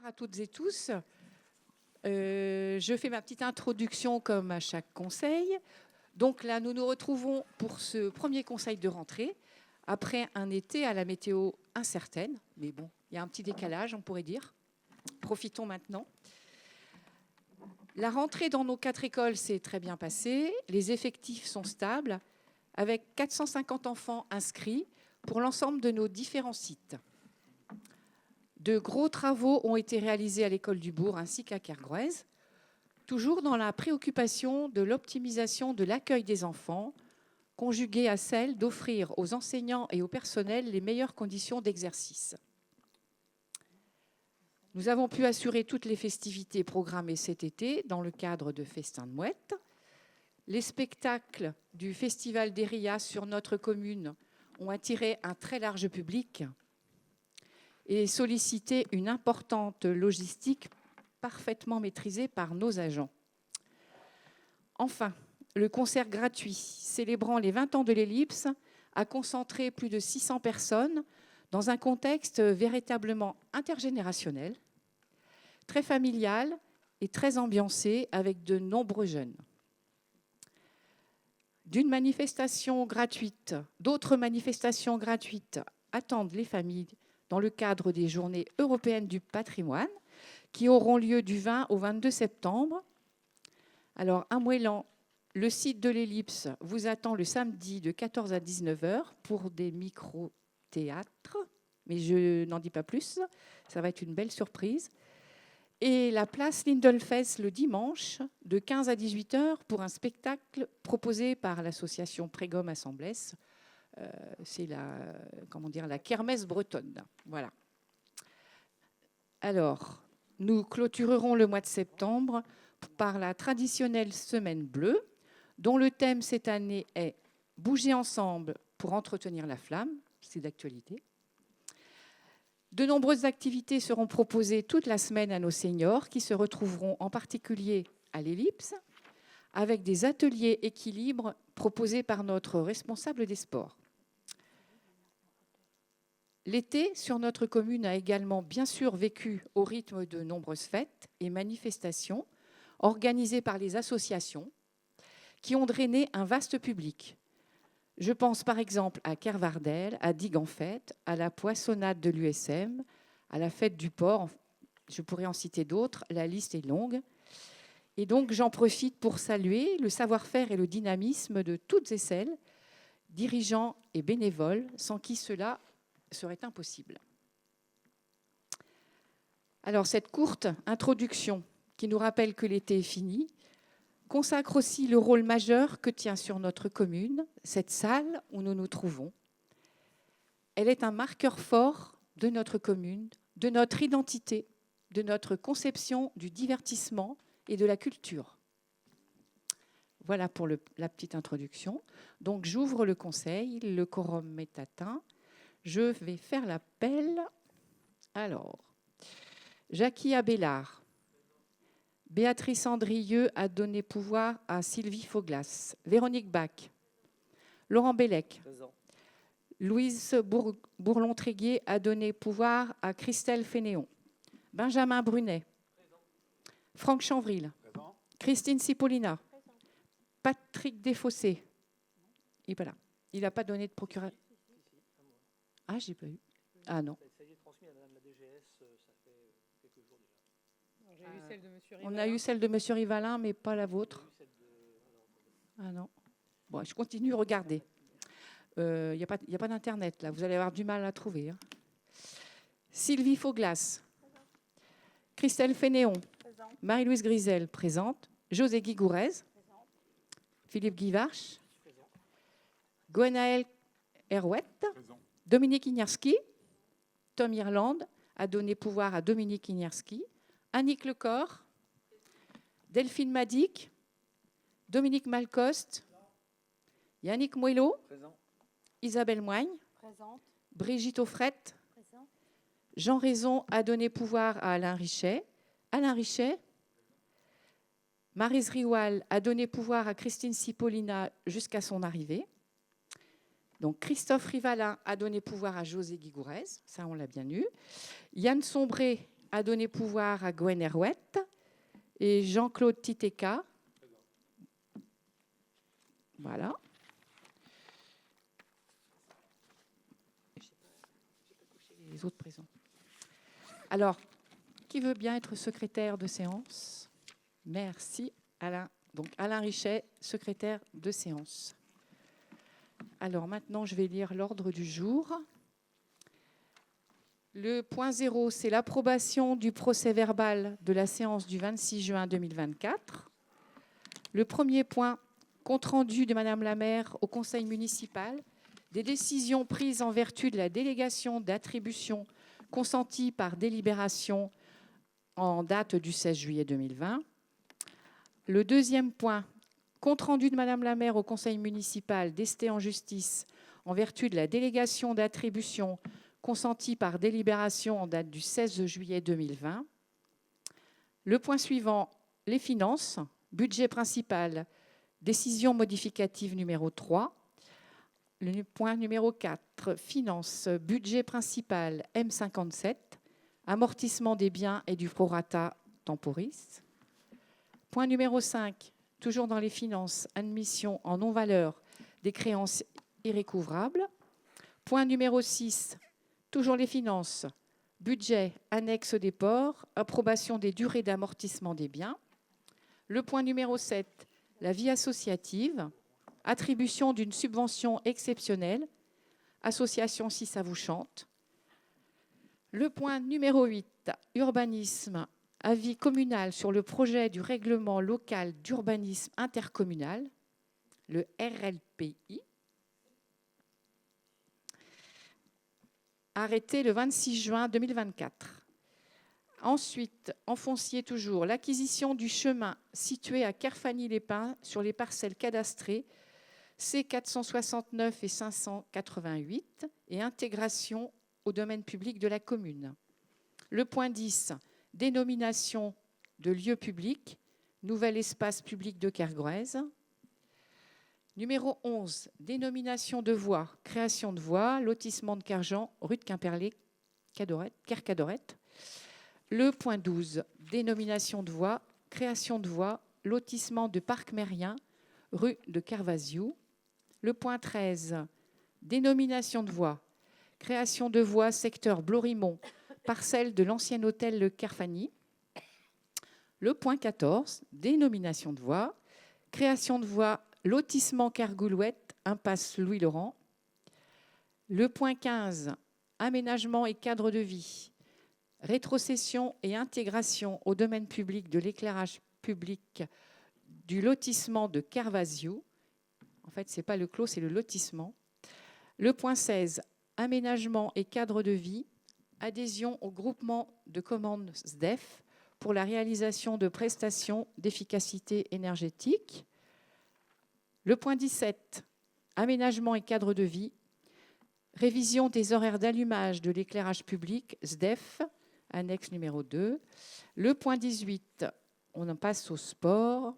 à toutes et tous. Je fais ma petite introduction comme à chaque conseil. Donc là, nous nous retrouvons pour ce premier conseil de rentrée, après un été à la météo incertaine. Mais bon, il y a un petit décalage, on pourrait dire. Profitons maintenant. La rentrée dans nos 4 écoles s'est très bien passée. Les effectifs sont stables, avec 450 enfants inscrits pour l'ensemble de nos différents sites. De gros travaux ont été réalisés à l'école du Bourg ainsi qu'à Kergouez, toujours dans la préoccupation de l'optimisation de l'accueil des enfants, conjuguée à celle d'offrir aux enseignants et au personnel les meilleures conditions d'exercice. Nous avons pu assurer toutes les festivités programmées cet été dans le cadre de Festins de Mouettes. Les spectacles du Festival des Rias sur notre commune ont attiré un très large public et sollicité une importante logistique parfaitement maîtrisée par nos agents. Enfin, le concert gratuit célébrant les 20 ans de l'Ellipse a concentré plus de 600 personnes dans un contexte véritablement intergénérationnel, très familial et très ambiancé avec de nombreux jeunes. D'autres manifestations gratuites attendent les familles dans le cadre des Journées européennes du patrimoine qui auront lieu du 20 au 22 septembre. Alors, à Moëlan, le site de l'Ellipse vous attend le samedi de 14 à 19 h pour des micro-théâtres, mais je n'en dis pas plus, ça va être une belle surprise. Et la place Lindelfels le dimanche de 15 à 18 h pour un spectacle proposé par l'association Prégom Assemblès. C'est la kermesse bretonne. Voilà. Alors, nous clôturerons le mois de septembre par la traditionnelle Semaine bleue, dont le thème cette année est « Bouger ensemble pour entretenir la flamme ». C'est d'actualité. De nombreuses activités seront proposées toute la semaine à nos seniors qui se retrouveront en particulier à l'Ellipse avec des ateliers équilibre proposés par notre responsable des sports. L'été, sur notre commune, a également bien sûr vécu au rythme de nombreuses fêtes et manifestations organisées par les associations qui ont drainé un vaste public. Je pense par exemple à Kervardel, à Digue en Fête, à la Poissonnade de l'USM, à la Fête du Port, je pourrais en citer d'autres, la liste est longue. Et donc j'en profite pour saluer le savoir-faire et le dynamisme de toutes et celles, dirigeants et bénévoles, sans qui cela serait impossible. Alors cette courte introduction qui nous rappelle que l'été est fini consacre aussi le rôle majeur que tient sur notre commune cette salle où nous nous trouvons. Elle est un marqueur fort de notre commune, de notre identité, de notre conception du divertissement et de la culture. Voilà pour la petite introduction. Donc j'ouvre le conseil, le quorum est atteint. Je vais faire l'appel. Alors, Jackie Abélard. Béatrice Andrieux a donné pouvoir à Sylvie Fauglas. Véronique Bach. Laurent Bellec. Présent. Louise Bourlon-Tréguier a donné pouvoir à Christelle Fénéon. Benjamin Brunet. Présent. Franck Chanvril. Présent. Christine Cipollina. Présent. Patrick Desfossés. Et voilà. Il n'a pas donné de procurateur. Ah, j'ai pas eu. Ah non. Ça y est transmis à Madame la DGS, ça fait quelques jours déjà. On a eu celle de M. Rivalin, mais pas la vôtre. Ah non. Bon, je continue à regarder. Il n'y a pas d'Internet, là. Vous allez avoir du mal à trouver. Hein. Sylvie Fauglas. Présent. Christelle Fénéon. Présent. Marie-Louise Grisel, présente. José Guigourez. Présent. Philippe Guivarch. Présent. Gwenaël Herouette. Présent. Dominique Ignarski. Tom Irlande a donné pouvoir à Dominique Ignarski. Annick Lecor. Delphine Madic. Dominique Malcoste. Yannick Moello. Présent. Isabelle Moigne. Présente. Brigitte Offrette. Présent. Jean Raison a donné pouvoir à Alain Richet. Alain Richet. Maryse Rioual a donné pouvoir à Christine Cipollina jusqu'à son arrivée. Donc Christophe Rivalin a donné pouvoir à José Guigourez, ça on l'a bien eu. Yann Sombré a donné pouvoir à Gwen Herouette et Jean-Claude Titeka. Voilà. Les autres présents. Alors, qui veut bien être secrétaire de séance? Merci, Alain. Donc, Alain Richet, secrétaire de séance. Alors, maintenant, je vais lire l'ordre du jour. Le point 0, c'est l'approbation du procès-verbal de la séance du 26 juin 2024. Le premier point, compte-rendu de Madame la maire au conseil municipal des décisions prises en vertu de la délégation d'attribution consentie par délibération en date du 16 juillet 2020. Le deuxième point, compte-rendu de Madame la maire au conseil municipal d'Ester en justice en vertu de la délégation d'attribution consentie par délibération en date du 16 juillet 2020. Le point suivant, les finances, budget principal, décision modificative numéro 3. Le point numéro 4, finances, budget principal M57, amortissement des biens et du prorata temporis. Point numéro 5, toujours dans les finances, admission en non-valeur des créances irrécouvrables. Point numéro 6, toujours les finances, budget, annexe des ports, approbation des durées d'amortissement des biens. Le point numéro 7, la vie associative, attribution d'une subvention exceptionnelle, association si ça vous chante. Le point numéro 8, urbanisme, avis communal sur le projet du règlement local d'urbanisme intercommunal, le RLPI, arrêté le 26 juin 2024. Ensuite, en foncier toujours, l'acquisition du chemin situé à Kerfagny-les-Pins sur les parcelles cadastrées C469 et 588 et intégration au domaine public de la commune. Le point 10, dénomination de lieu public, nouvel espace public de Kergouez. Numéro 11, dénomination de voie, création de voie, lotissement de Kerjean, rue de Quimperlé, Kercadorette. Le point 12, dénomination de voie, création de voie, lotissement de Parc Mérien, rue de Carvaziou. Le point 13, dénomination de voie, création de voie, secteur Blorimont, parcelle de l'ancien hôtel Le Kerfagny. Le point 14, dénomination de voie, création de voie, lotissement Kergoulouette, impasse Louis-Laurent. Le point 15, aménagement et cadre de vie, rétrocession et intégration au domaine public de l'éclairage public du lotissement de Kervaziou. En fait, ce n'est pas le clos, c'est le lotissement. Le point 16, aménagement et cadre de vie, adhésion au groupement de commandes SDEF pour la réalisation de prestations d'efficacité énergétique. Le point 17, aménagement et cadre de vie, révision des horaires d'allumage de l'éclairage public SDEF, annexe numéro 2. Le point 18, on en passe au sport.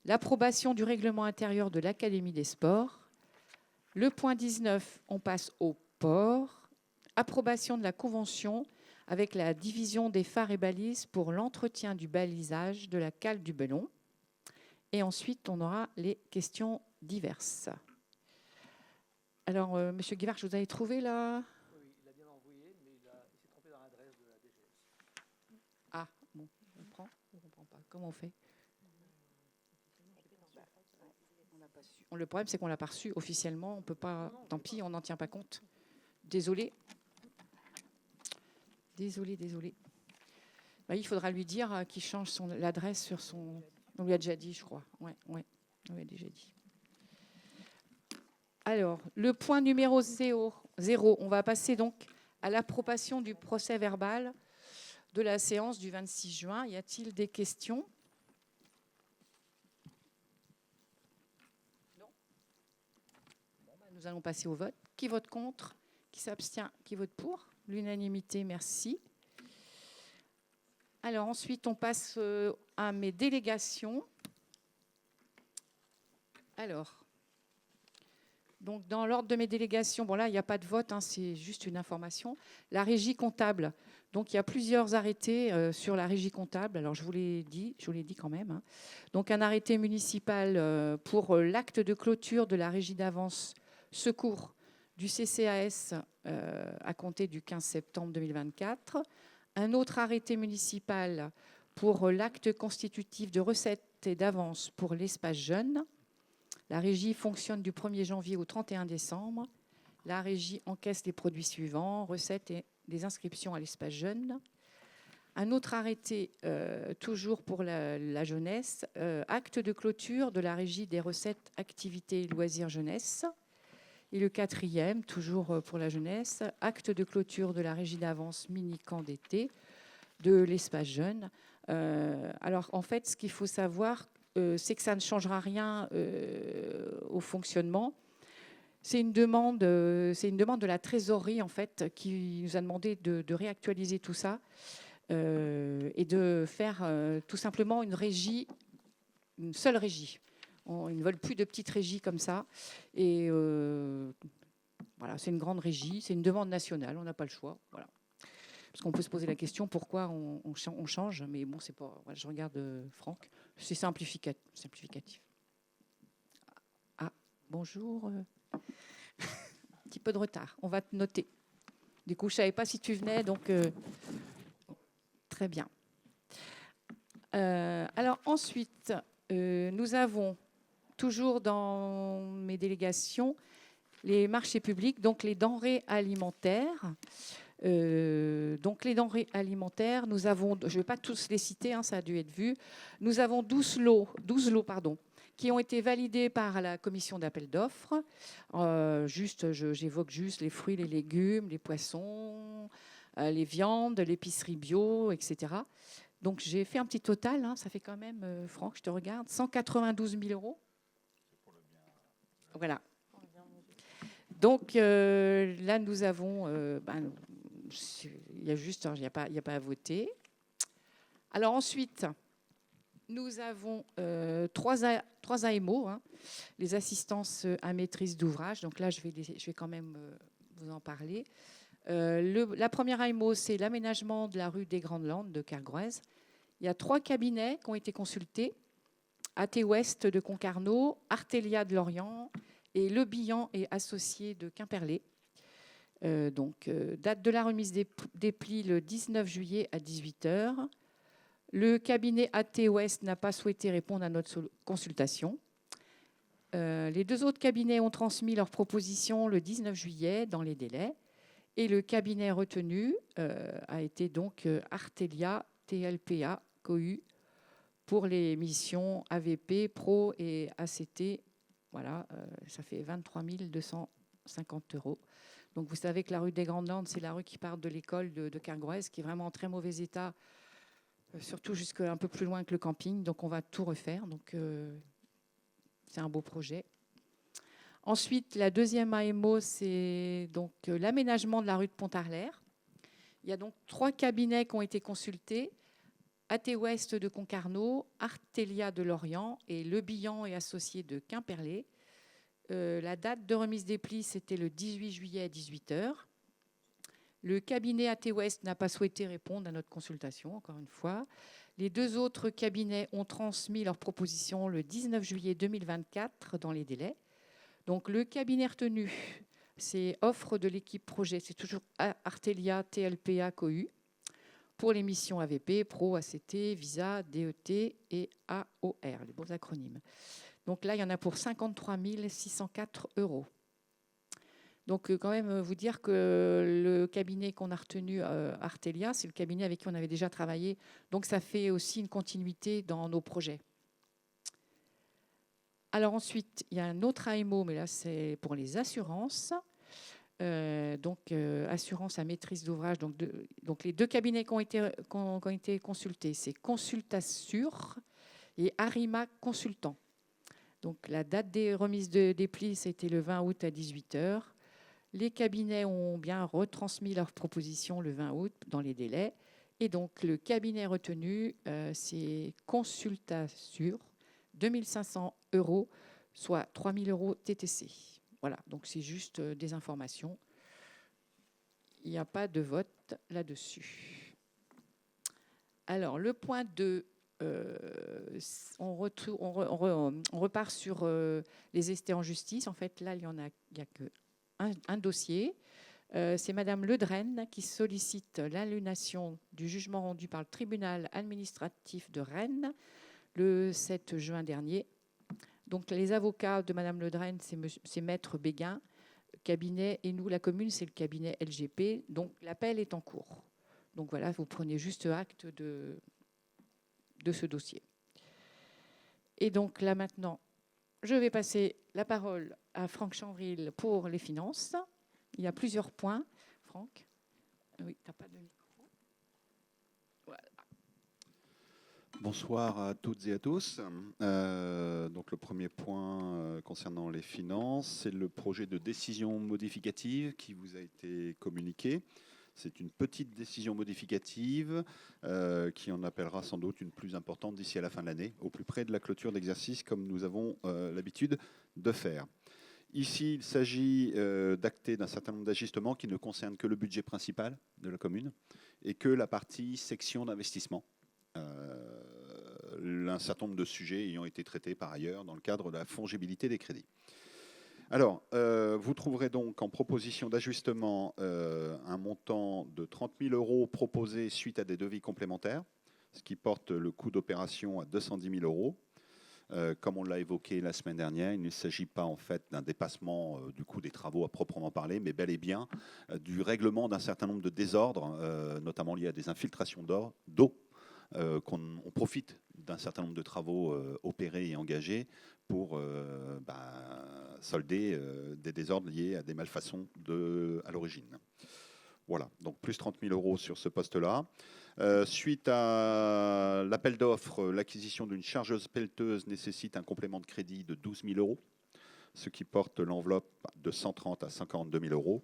L'approbation du règlement intérieur de l'Académie des sports. Le point 19, on passe au port. Approbation de la convention avec la division des phares et balises pour l'entretien du balisage de la cale du Bellon. Et ensuite, on aura les questions diverses. Alors, Monsieur Guivard, vous avez trouvé là? Oui, il a bien envoyé, mais il s'est trompé dans l'adresse de la DGS. Ah, bon, on prend? On ne comprend pas. Comment on fait? Le problème, c'est qu'on ne l'a pas reçu officiellement. On peut pas. Tant pis, on n'en tient pas compte. Désolé. Désolé. Bah, il faudra lui dire qu'il change l'adresse sur son. On lui a déjà dit, je crois. Ouais, on lui a déjà dit. Alors, le point numéro 0, on va passer donc à l'approbation du procès-verbal de la séance du 26 juin. Y a-t-il des questions? Non. Bon, bah, nous allons passer au vote. Qui vote contre? Qui s'abstient? Qui vote pour? L'unanimité, merci. Alors ensuite, on passe à mes délégations. Alors, Donc, dans l'ordre de mes délégations, bon là, il n'y a pas de vote, hein, c'est juste une information. La régie comptable. Donc, il y a plusieurs arrêtés sur la régie comptable. Alors, je vous l'ai dit quand même, hein. Donc, un arrêté municipal pour l'acte de clôture de la régie d'avance secours du CCAS à compter du 15 septembre 2024. Un autre arrêté municipal pour l'acte constitutif de recettes et d'avance pour l'espace jeune. La régie fonctionne du 1er janvier au 31 décembre. La régie encaisse les produits suivants, recettes et des inscriptions à l'espace jeune. Un autre arrêté, toujours pour la jeunesse, acte de clôture de la régie des recettes, activités, loisirs, jeunesse. Et le quatrième, toujours pour la jeunesse, acte de clôture de la régie d'avance mini-camp d'été de l'espace jeune. Alors, en fait, ce qu'il faut savoir, c'est que ça ne changera rien au fonctionnement. C'est une demande de la trésorerie, en fait, qui nous a demandé de réactualiser tout ça et de faire tout simplement une régie, une seule régie. Ils ne veulent plus de petites régies comme ça. Et voilà, c'est une grande régie, c'est une demande nationale, on n'a pas le choix. Voilà. Parce qu'on peut se poser la question pourquoi on change, mais bon, c'est pas. Voilà, je regarde Franck, c'est simplificatif. Ah, bonjour. Un petit peu de retard, on va te noter. Du coup, je ne savais pas si tu venais, donc très bien. Alors ensuite, nous avons toujours dans mes délégations les marchés publics, donc les denrées alimentaires. Donc les denrées alimentaires, nous avons, je ne vais pas tous les citer, hein, ça a dû être vu, nous avons 12 lots qui ont été validés par la commission d'appel d'offres. J'évoque juste les fruits, les légumes, les poissons, les viandes, l'épicerie bio, etc. Donc j'ai fait un petit total, hein, ça fait quand même, Franck, je te regarde, 192 000 €. Voilà. Donc là, nous avons... il n'y a pas à voter. Alors ensuite, nous avons trois AMO, hein, les assistances à maîtrise d'ouvrage. Donc là, je vais quand même vous en parler. La première AMO, c'est l'aménagement de la rue des Grandes Landes de Cargouez. Il y a 3 cabinets qui ont été consultés. AT Ouest de Concarneau, Artelia de Lorient et Le Bihan et Associés de Quimperlé. Date de la remise des plis le 19 juillet à 18h. Le cabinet AT Ouest n'a pas souhaité répondre à notre consultation. Les 2 autres cabinets ont transmis leurs propositions le 19 juillet dans les délais. Et le cabinet retenu a été donc Artelia TLPA COU pour les missions AVP, Pro et ACT. Voilà, ça fait 23 250 €. Donc, vous savez que la rue des Grandes Landes, c'est la rue qui part de l'école de Cargouez, qui est vraiment en très mauvais état, surtout jusqu'à un peu plus loin que le camping. Donc, on va tout refaire. Donc, c'est un beau projet. Ensuite, la deuxième AMO, c'est donc l'aménagement de la rue de Pontarlier. Il y a donc 3 cabinets qui ont été consultés. AT Ouest de Concarneau, Artelia de Lorient et Le Bihan et Associés de Quimperlé. La date de remise des plis, c'était le 18 juillet à 18h. Le cabinet AT Ouest n'a pas souhaité répondre à notre consultation, encore une fois. Les 2 autres cabinets ont transmis leurs propositions le 19 juillet 2024 dans les délais. Donc, le cabinet retenu, c'est offre de l'équipe projet, c'est toujours Artelia TLPA COU pour les missions AVP, Pro, ACT, Visa, DET et AOR, les beaux acronymes. Donc là, il y en a pour 53 604 €. Donc, quand même, vous dire que le cabinet qu'on a retenu, Artelia, c'est le cabinet avec qui on avait déjà travaillé. Donc, ça fait aussi une continuité dans nos projets. Alors ensuite, il y a un autre AMO, mais là, c'est pour les assurances. Assurance à maîtrise d'ouvrage. Donc, les 2 cabinets qui ont été consultés, c'est Consultassure et Arima Consultant. Donc, la date des remises des plis, c'était le 20 août à 18h. Les cabinets ont bien retransmis leurs propositions le 20 août dans les délais. Et donc, le cabinet retenu, c'est Consultassure, 2 500 €, soit 3 000 € TTC. Voilà, donc c'est juste des informations. Il n'y a pas de vote là-dessus. Alors, le point 2, on repart sur les estés en justice. En fait, là, il n'y a qu'un dossier. C'est Madame Ledrenne qui sollicite l'annulation du jugement rendu par le tribunal administratif de Rennes le 7 juin dernier. Donc, les avocats de Madame Ledrenne, c'est Maître Béguin, cabinet, et nous, la commune, c'est le cabinet LGP. Donc, l'appel est en cours. Donc, voilà, vous prenez juste acte de ce dossier. Et donc, là, maintenant, je vais passer la parole à Franck Chanvril pour les finances. Il y a plusieurs points. Franck ? Oui, tu n'as pas de micro. Voilà. Bonsoir à toutes et à tous. Donc le premier point concernant les finances, c'est le projet de décision modificative qui vous a été communiqué. C'est une petite décision modificative qui en appellera sans doute une plus importante d'ici à la fin de l'année, au plus près de la clôture d'exercice, comme nous avons l'habitude de faire. Ici, il s'agit d'acter d'un certain nombre d'ajustements qui ne concernent que le budget principal de la commune et que la partie section d'investissement. Un certain nombre de sujets ayant été traités par ailleurs dans le cadre de la fongibilité des crédits. Alors, vous trouverez donc en proposition d'ajustement un montant de 30 000 € proposé suite à des devis complémentaires, ce qui porte le coût d'opération à 210 000 €. Comme on l'a évoqué la semaine dernière, il ne s'agit pas en fait d'un dépassement du coût des travaux à proprement parler, mais bel et bien du règlement d'un certain nombre de désordres, notamment liés à des infiltrations d'eau. On profite d'un certain nombre de travaux opérés et engagés pour solder des désordres liés à des malfaçons à l'origine. Voilà, donc plus 30 000 € sur ce poste-là. Suite à l'appel d'offres, l'acquisition d'une chargeuse pelleteuse nécessite un complément de crédit de 12 000 €, ce qui porte l'enveloppe de 130 à 142 000 €.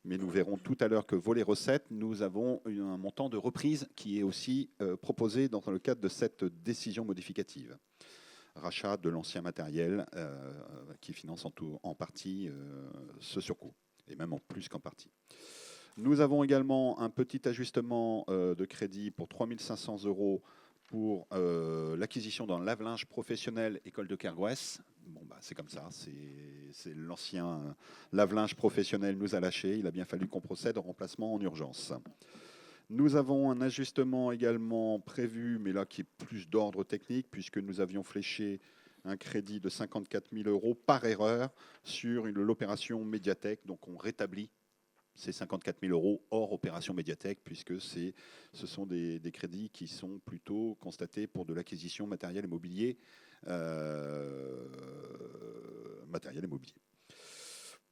Mais nous verrons tout à l'heure que volet recettes, nous avons un montant de reprise qui est aussi proposé dans le cadre de cette décision modificative. Rachat de l'ancien matériel qui finance en partie ce surcoût, et même en plus qu'en partie. Nous avons également un petit ajustement de crédit pour 3 500 € pour l'acquisition d'un lave-linge professionnel École de Kergouès. Bon, c'est comme ça, c'est l'ancien lave-linge professionnel nous a lâché. Il a bien fallu qu'on procède au remplacement en urgence. Nous avons un ajustement également prévu, mais là qui est plus d'ordre technique, puisque nous avions fléché un crédit de 54 000 € par erreur sur l'opération médiathèque. Donc on rétablit ces 54 000 € hors opération médiathèque, puisque ce sont des crédits qui sont plutôt constatés pour de l'acquisition matériel et mobilier.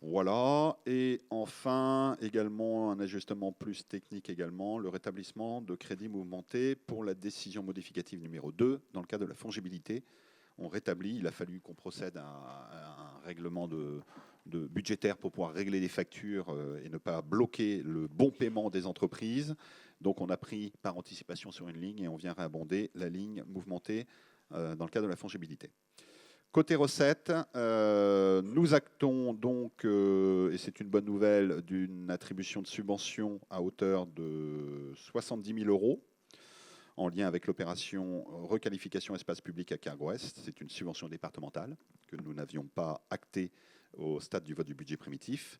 Voilà, et enfin également un ajustement plus technique également, le rétablissement de crédits mouvementés pour la décision modificative numéro 2 dans le cadre de la fongibilité. On rétablit, il a fallu qu'on procède à un règlement budgétaire pour pouvoir régler les factures et ne pas bloquer le bon paiement des entreprises. Donc on a pris par anticipation sur une ligne et on vient réabonder la ligne mouvementée dans le cadre de la fongibilité. Côté recettes, nous actons donc, et c'est une bonne nouvelle, d'une attribution de subvention à hauteur de 70 000 € en lien avec l'opération requalification espace public à Kergouès. C'est une subvention départementale que nous n'avions pas actée au stade du vote du budget primitif.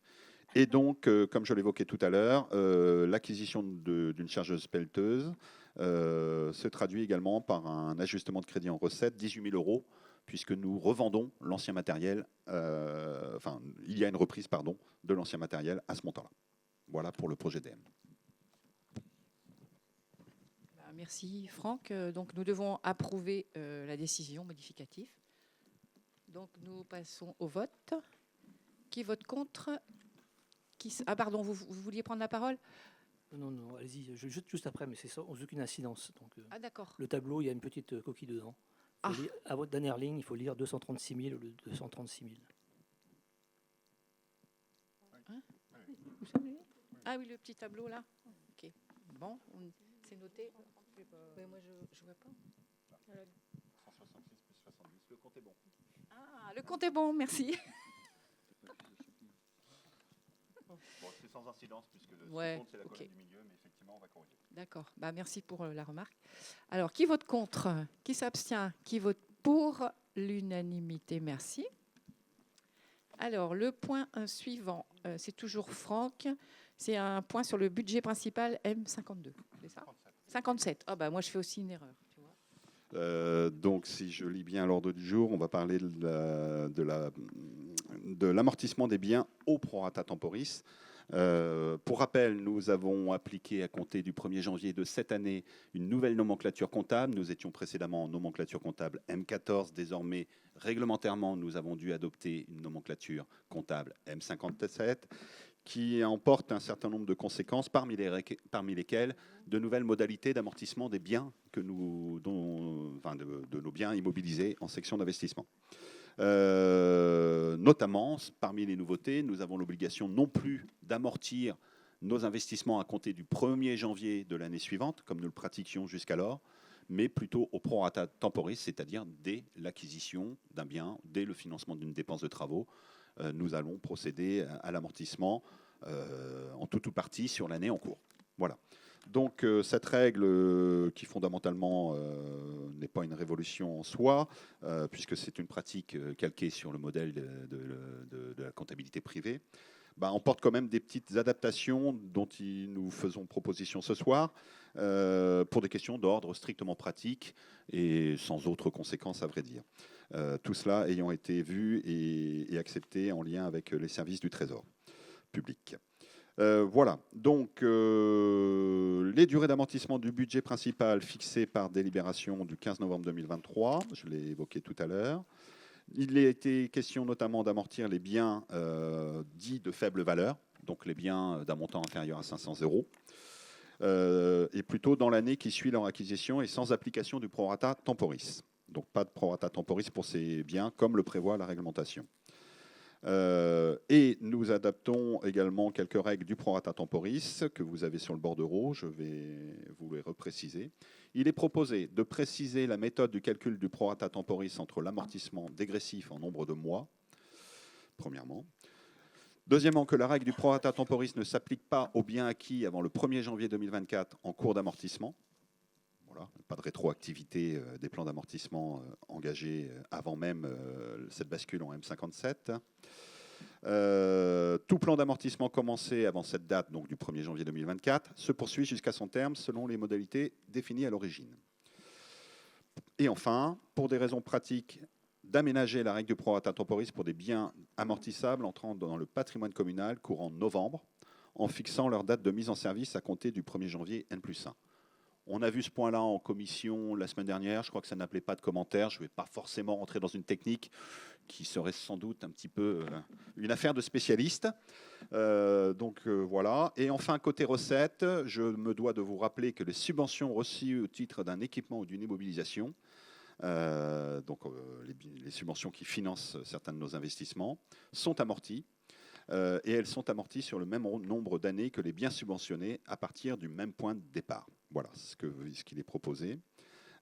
Et donc, comme je l'évoquais tout à l'heure, l'acquisition d'une chargeuse pelleteuse se traduit également par un ajustement de crédit en recettes, 18 000 €, puisque nous revendons l'ancien matériel, il y a une reprise de l'ancien matériel à ce montant-là. Voilà pour le projet DM. Merci Franck. Donc nous devons approuver la décision modificative. Donc nous passons au vote. Qui vote contre ? Ah pardon, vous vouliez prendre la parole ? Non, allez-y, juste après, mais c'est sans aucune incidence. Donc, ah d'accord. Le tableau, il y a une petite coquille dedans. À votre dernière ligne, il faut lire 236 000 au lieu de 236 000. Hein ? Ah oui, le petit tableau là. Ok. Bon, c'est noté. Mais moi, je ne vois pas. 166 plus 70, le compte est bon. Ah, le compte est bon, merci. Bon, c'est sans incidence puisque ce qui Ouais, compte, c'est la ok. colonne du milieu, mais effectivement, on va corriger. D'accord. Bah, merci pour la remarque. Alors, qui vote contre? Qui s'abstient? Qui vote pour? L'unanimité, merci. Alors, le point suivant, c'est toujours Franck. C'est un point sur le budget principal M52. C'est ça? 57. Ah bah moi, je fais aussi une erreur. Tu vois. Donc, si je lis bien l'ordre du jour, on va parler de l'amortissement des biens au prorata temporis. Pour rappel, nous avons appliqué à compter du 1er janvier de cette année une nouvelle nomenclature comptable. Nous étions précédemment en nomenclature comptable M14. Désormais, réglementairement, nous avons dû adopter une nomenclature comptable M57 qui emporte un certain nombre de conséquences, parmi lesquelles de nouvelles modalités d'amortissement des biens de nos biens immobilisés en section d'investissement. Notamment, parmi les nouveautés, nous avons l'obligation non plus d'amortir nos investissements à compter du 1er janvier de l'année suivante, comme nous le pratiquions jusqu'alors, mais plutôt au prorata temporis, c'est-à-dire dès l'acquisition d'un bien, dès le financement d'une dépense de travaux, nous allons procéder à l'amortissement en tout ou partie sur l'année en cours. Voilà. Donc cette règle qui fondamentalement n'est pas une révolution en soi, puisque c'est une pratique calquée sur le modèle de la comptabilité privée, emporte quand même des petites adaptations dont nous faisons proposition ce soir pour des questions d'ordre strictement pratique et sans autres conséquences à vrai dire. Tout cela ayant été vu et accepté en lien avec les services du Trésor public. Voilà, donc les durées d'amortissement du budget principal fixées par délibération du 15 novembre 2023, je l'ai évoqué tout à l'heure. Il a été question notamment d'amortir les biens dits de faible valeur, donc les biens d'un montant inférieur à 500 €, et plutôt dans l'année qui suit leur acquisition et sans application du prorata temporis. Donc pas de prorata temporis pour ces biens comme le prévoit la réglementation. Et nous adaptons également quelques règles du prorata temporis que vous avez sur le bordereau. Je vais vous les repréciser. Il est proposé de préciser la méthode du calcul du prorata temporis entre l'amortissement dégressif en nombre de mois, premièrement. Deuxièmement, que la règle du prorata temporis ne s'applique pas aux biens acquis avant le 1er janvier 2024 en cours d'amortissement. Voilà, pas de rétroactivité des plans d'amortissement engagés avant même cette bascule en M57. Tout plan d'amortissement commencé avant cette date, donc du 1er janvier 2024, se poursuit jusqu'à son terme selon les modalités définies à l'origine. Et enfin, pour des raisons pratiques, d'aménager la règle du prorata temporis pour des biens amortissables entrant dans le patrimoine communal courant novembre, en fixant leur date de mise en service à compter du 1er janvier N+1. On a vu ce point-là en commission la semaine dernière. Je crois que ça n'appelait pas de commentaires. Je ne vais pas forcément rentrer dans une technique qui serait sans doute un petit peu une affaire de spécialistes. Voilà. Et enfin, côté recettes, je me dois de vous rappeler que les subventions reçues au titre d'un équipement ou d'une immobilisation, les subventions qui financent certains de nos investissements, sont amorties. Et elles sont amorties sur le même nombre d'années que les biens subventionnés à partir du même point de départ. Voilà ce qu'il est proposé.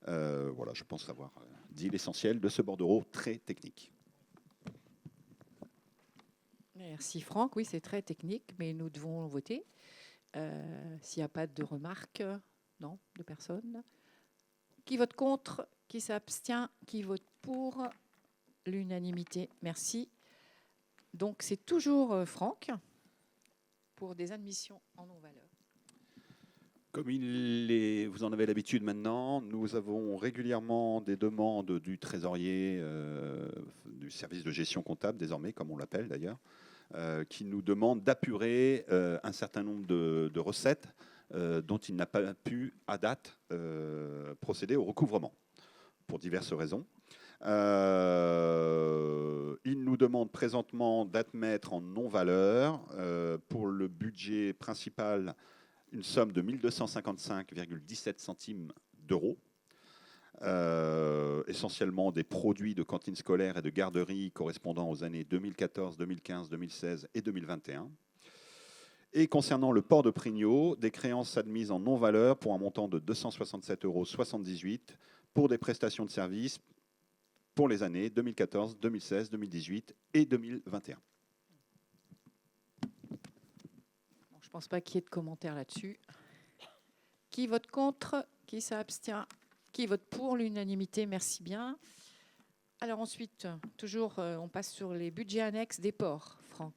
Voilà, je pense avoir dit l'essentiel de ce bordereau très technique. Merci Franck. Oui, c'est très technique, mais nous devons voter. S'il n'y a pas de remarques, non, de personnes. Qui vote contre? Qui s'abstient? Qui vote pour? L'unanimité. Merci. Donc, c'est toujours Franck pour des admissions en non-valeur. Comme vous en avez l'habitude maintenant, nous avons régulièrement des demandes du trésorier, du service de gestion comptable désormais, comme on l'appelle d'ailleurs, qui nous demande d'apurer un certain nombre de recettes dont il n'a pas pu, à date, procéder au recouvrement, pour diverses raisons. Il nous demande présentement d'admettre en non-valeur pour le budget principal une somme de 1 255,17 centimes d'euros, essentiellement des produits de cantine scolaire et de garderie correspondant aux années 2014, 2015, 2016 et 2021. Et concernant le port de Prignaux, des créances admises en non-valeur pour un montant de 267,78 € pour des prestations de services pour les années 2014, 2016, 2018 et 2021. ne pense pas qu'il y ait de commentaires là-dessus. Qui vote contre? Qui s'abstient? Qui vote pour? L'unanimité, merci bien. Alors ensuite, toujours, on passe sur les budgets annexes des ports. Franck.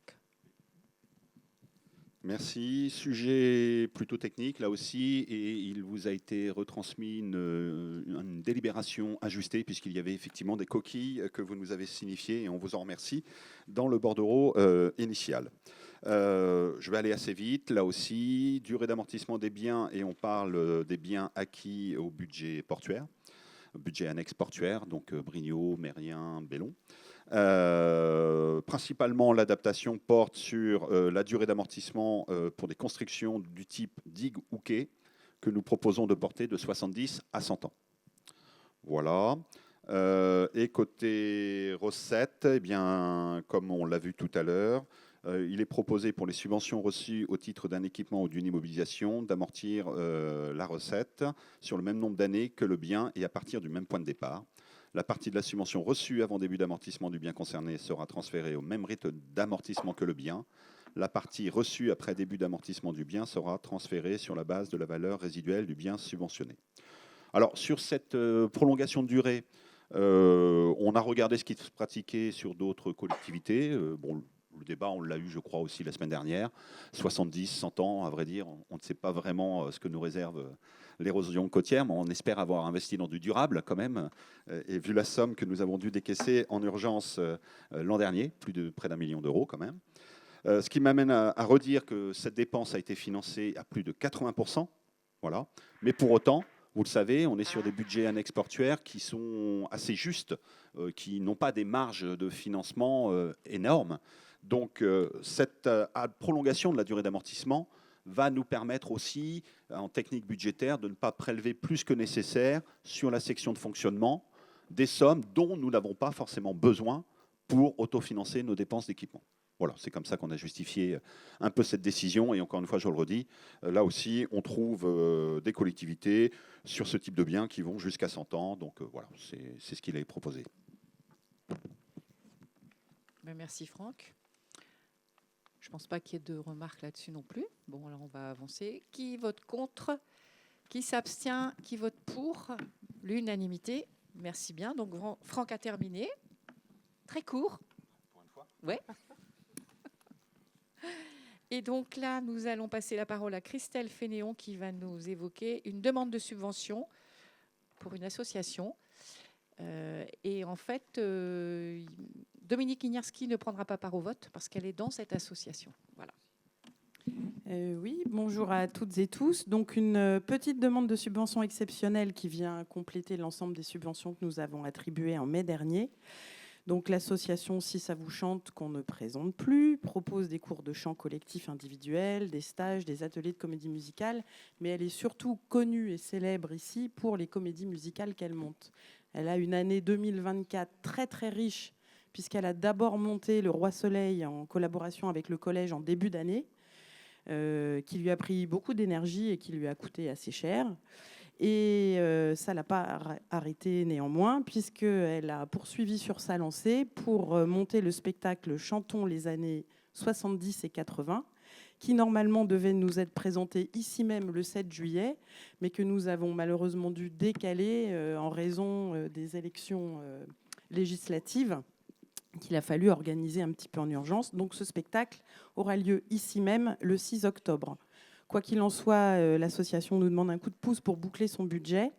Merci. Sujet plutôt technique, là aussi, et il vous a été retransmis une délibération ajustée, puisqu'il y avait effectivement des coquilles que vous nous avez signifiées, et on vous en remercie, dans le bordereau initial. Je vais aller assez vite, là aussi. Durée d'amortissement des biens, et on parle des biens acquis au budget portuaire, budget annexe portuaire, donc Brignot, Mérien, Bellon. Principalement, l'adaptation porte sur la durée d'amortissement pour des constructions du type digue ou quai que nous proposons de porter de 70 à 100 ans. Voilà. Et côté recettes, eh bien, comme on l'a vu tout à l'heure, il est proposé pour les subventions reçues au titre d'un équipement ou d'une immobilisation d'amortir la recette sur le même nombre d'années que le bien et à partir du même point de départ. La partie de la subvention reçue avant début d'amortissement du bien concerné sera transférée au même rythme d'amortissement que le bien. La partie reçue après début d'amortissement du bien sera transférée sur la base de la valeur résiduelle du bien subventionné. Alors, sur cette prolongation de durée, on a regardé ce qui se pratiquait sur d'autres collectivités. Bon, le débat, on l'a eu, je crois, aussi la semaine dernière. 70, 100 ans, à vrai dire, on ne sait pas vraiment ce que nous réserve l'érosion côtière, mais on espère avoir investi dans du durable quand même. Et vu la somme que nous avons dû décaisser en urgence l'an dernier, près d'1 million d'euros quand même. Ce qui m'amène à redire que cette dépense a été financée à plus de 80%. Voilà. Mais pour autant, vous le savez, on est sur des budgets annexes portuaires qui sont assez justes, qui n'ont pas des marges de financement énormes. Donc, cette prolongation de la durée d'amortissement va nous permettre aussi, en technique budgétaire, de ne pas prélever plus que nécessaire sur la section de fonctionnement des sommes dont nous n'avons pas forcément besoin pour autofinancer nos dépenses d'équipement. Voilà, c'est comme ça qu'on a justifié un peu cette décision. Et encore une fois, je le redis, là aussi, on trouve des collectivités sur ce type de biens qui vont jusqu'à 100 ans. Donc voilà, c'est ce qu'il a proposé. Merci Franck. Je ne pense pas qu'il y ait de remarques là-dessus non plus. Bon, alors on va avancer. Qui vote contre? Qui s'abstient? Qui vote pour? L'unanimité. Merci bien. Donc Franck a terminé. Très court. Pour une fois. Ouais. Et donc là, nous allons passer la parole à Christelle Fénéon qui va nous évoquer une demande de subvention pour une association. Et en fait, Dominique Ignarski ne prendra pas part au vote parce qu'elle est dans cette association. Voilà. Oui, bonjour à toutes et tous. Donc une petite demande de subvention exceptionnelle qui vient compléter l'ensemble des subventions que nous avons attribuées en mai dernier. Donc l'association Si ça vous chante, qu'on ne présente plus, propose des cours de chant collectif individuels, des stages, des ateliers de comédie musicale, mais elle est surtout connue et célèbre ici pour les comédies musicales qu'elle monte. Elle a une année 2024 très très riche, puisqu'elle a d'abord monté Le Roi Soleil en collaboration avec le collège en début d'année, qui lui a pris beaucoup d'énergie et qui lui a coûté assez cher. Et ça ne l'a pas arrêté néanmoins, puisqu'elle a poursuivi sur sa lancée pour monter le spectacle Chantons les années 70 et 80, qui normalement devait nous être présenté ici même le 7 juillet, mais que nous avons malheureusement dû décaler en raison des élections législatives qu'il a fallu organiser un petit peu en urgence. Donc ce spectacle aura lieu ici même le 6 octobre. Quoi qu'il en soit, l'association nous demande un coup de pouce pour boucler son budget,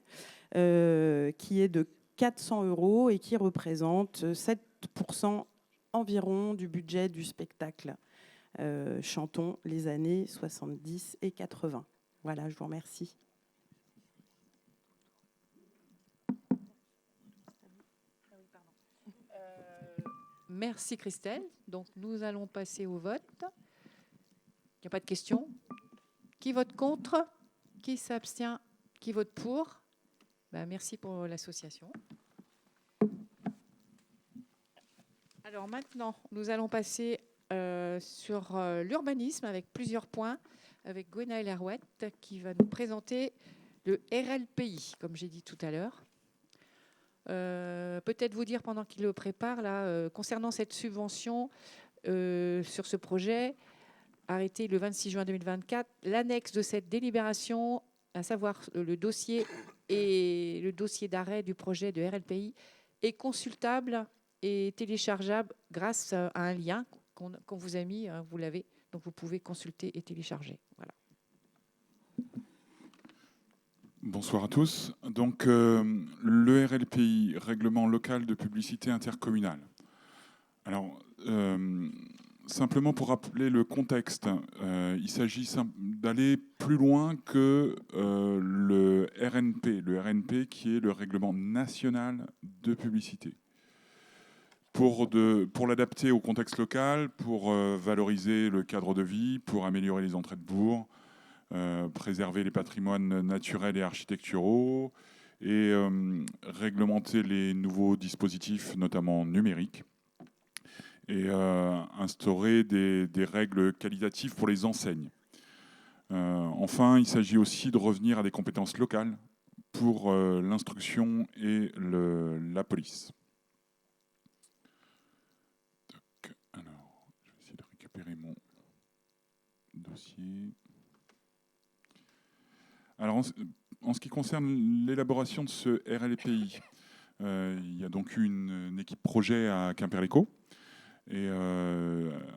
qui est de 400 € et qui représente 7% environ du budget du spectacle. Chantons les années 70 et 80. Voilà, je vous remercie. Merci Christelle. Donc nous allons passer au vote. Il n'y a pas de questions? Qui vote contre? Qui s'abstient? Qui vote pour? Merci pour l'association. Alors maintenant, nous allons passer sur l'urbanisme avec plusieurs points, avec Gwenaëlle Herouette qui va nous présenter le RLPI, comme j'ai dit tout à l'heure. Peut-être vous dire pendant qu'il le prépare, là, concernant cette subvention sur ce projet, arrêté le 26 juin 2024. L'annexe de cette délibération, à savoir le dossier et le dossier d'arrêt du projet de RLPI, est consultable et téléchargeable grâce à un lien qu'on vous a mis, hein, vous l'avez, donc vous pouvez consulter et télécharger. Voilà. Bonsoir à tous. Donc, le RLPI, Règlement local de publicité intercommunale. Alors, simplement pour rappeler le contexte, il s'agit d'aller plus loin que le RNP qui est le Règlement national de publicité. Pour l'adapter au contexte local, pour valoriser le cadre de vie, pour améliorer les entrées de bourg, préserver les patrimoines naturels et architecturaux et réglementer les nouveaux dispositifs, notamment numériques, et instaurer des règles qualitatives pour les enseignes. Enfin, il s'agit aussi de revenir à des compétences locales pour l'instruction et la police. Alors, je vais essayer de récupérer mon dossier. Alors, en ce qui concerne l'élaboration de ce RLPI, il y a donc eu une équipe projet à Quimper-les-Caux, et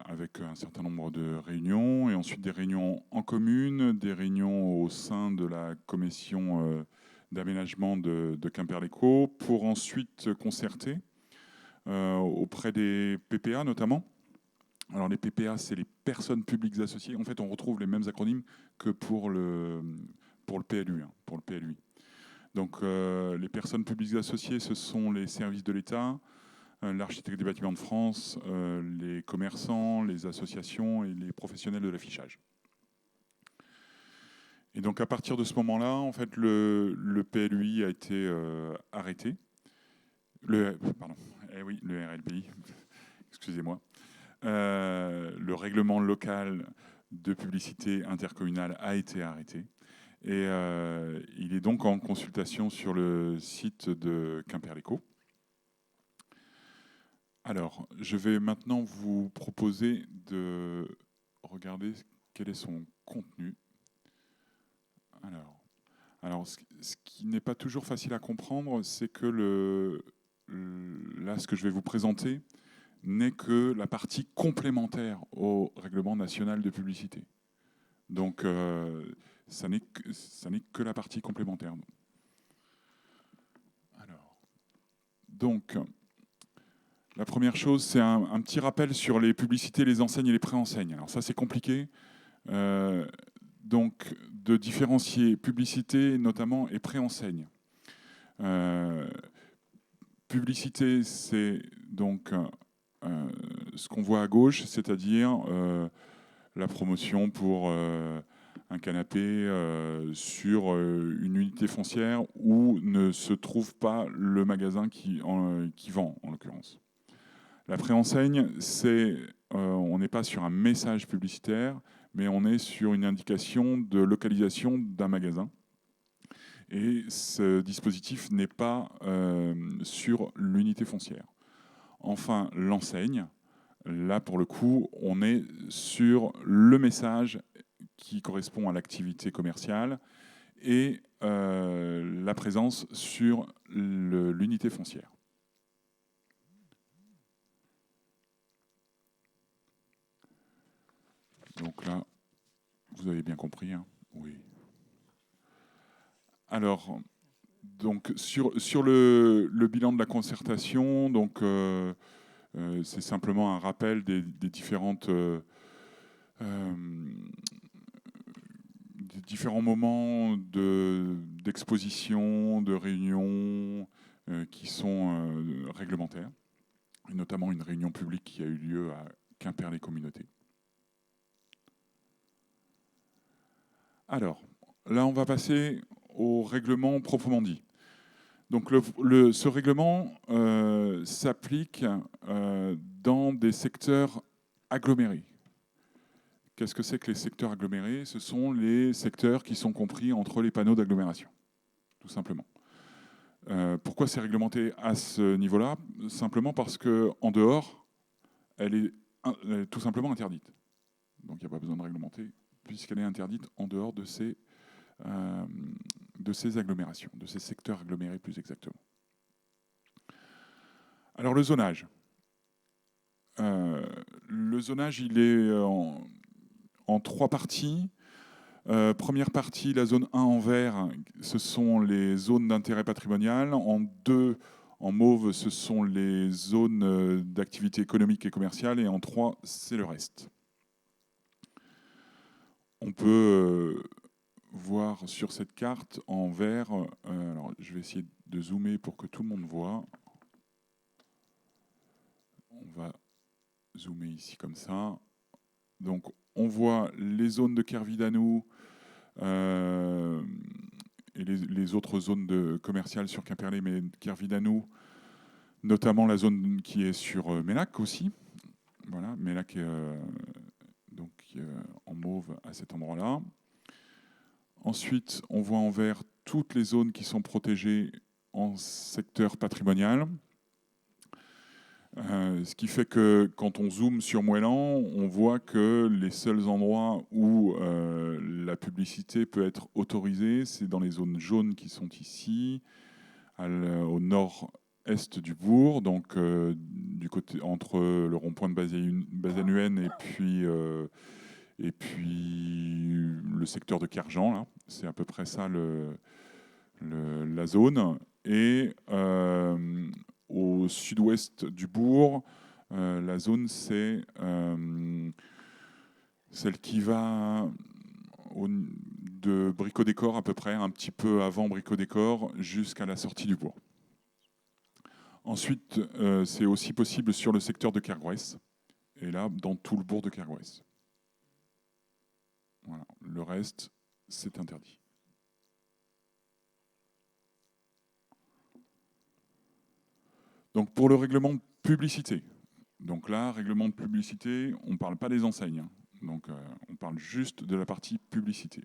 avec un certain nombre de réunions, et ensuite des réunions en commune, des réunions au sein de la commission d'aménagement de Quimper-les-Caux, pour ensuite concerter auprès des PPA notamment. Alors les PPA, c'est les personnes publiques associées. En fait, on retrouve les mêmes acronymes que pour le PLU. Pour le PLUI. Donc les personnes publiques associées, ce sont les services de l'État, l'architecte des bâtiments de France, les commerçants, les associations et les professionnels de l'affichage. Et donc à partir de ce moment-là, en fait, le PLUI a été arrêté. Le RLPI, excusez-moi. Le règlement local de publicité intercommunale a été arrêté. Et il est donc en consultation sur le site de Quimper-les-Caux. Alors, je vais maintenant vous proposer de regarder quel est son contenu. Alors ce qui n'est pas toujours facile à comprendre, c'est que là, ce que je vais vous présenter n'est que la partie complémentaire au règlement national de publicité. Donc, ça n'est que la partie complémentaire. Alors, donc, la première chose, c'est un petit rappel sur les publicités, les enseignes et les préenseignes. Alors ça, c'est compliqué. Donc, de différencier publicité notamment et préenseigne. Publicité, c'est donc ce qu'on voit à gauche, c'est-à-dire la promotion pour un canapé sur une unité foncière où ne se trouve pas le magasin qui vend, en l'occurrence. La préenseigne, on n'est pas sur un message publicitaire, mais on est sur une indication de localisation d'un magasin. Et ce dispositif n'est pas sur l'unité foncière. Enfin, l'enseigne, là pour le coup, on est sur le message qui correspond à l'activité commerciale et la présence sur l'unité foncière. Donc là, vous avez bien compris, hein ? Oui. Alors, donc sur le bilan de la concertation, donc c'est simplement un rappel des différents moments d'exposition, de réunions qui sont réglementaires, et notamment une réunion publique qui a eu lieu à Quimper-les-Communautés. Alors, là, on va passer au règlement proprement dit. Donc, ce règlement s'applique dans des secteurs agglomérés. Qu'est-ce que c'est que les secteurs agglomérés ? Ce sont les secteurs qui sont compris entre les panneaux d'agglomération, tout simplement. Pourquoi c'est réglementé à ce niveau-là ? Simplement parce qu'en dehors, elle est tout simplement interdite. Donc il n'y a pas besoin de réglementer, puisqu'elle est interdite en dehors de ces agglomérations, de ces secteurs agglomérés plus exactement. Alors le zonage. Le zonage, il est en 3 parties. Première partie, la zone 1 en vert, ce sont les zones d'intérêt patrimonial. En 2, en mauve, ce sont les zones d'activité économique et commerciale. Et en 3, c'est le reste. On peut voir sur cette carte en vert, alors je vais essayer de zoomer pour que tout le monde voit. On va zoomer ici comme ça. Donc on voit les zones de Kervidanou et les autres zones commerciales sur Quimperlé, mais Kervidanou, notamment la zone qui est sur Mélac aussi. Voilà, Mélac donc en mauve à cet endroit-là. Ensuite, on voit en vert toutes les zones qui sont protégées en secteur patrimonial. Ce qui fait que quand on zoome sur Moëlan, on voit que les seuls endroits où la publicité peut être autorisée, c'est dans les zones jaunes qui sont ici, au nord-est du bourg, donc du côté, entre le rond-point de Bazanuenne et puis le secteur de Kerjan, là. C'est à peu près ça la zone. Et au sud-ouest du bourg, la zone, c'est celle qui va de Brico-Décor à peu près, un petit peu avant Brico-Décor, jusqu'à la sortie du bourg. Ensuite, c'est aussi possible sur le secteur de Kergouès, et là, dans tout le bourg de Kergouès. Voilà. Le reste, c'est interdit. Donc pour le règlement de publicité. Donc là, règlement de publicité, on ne parle pas des enseignes. Hein. Donc on parle juste de la partie publicité.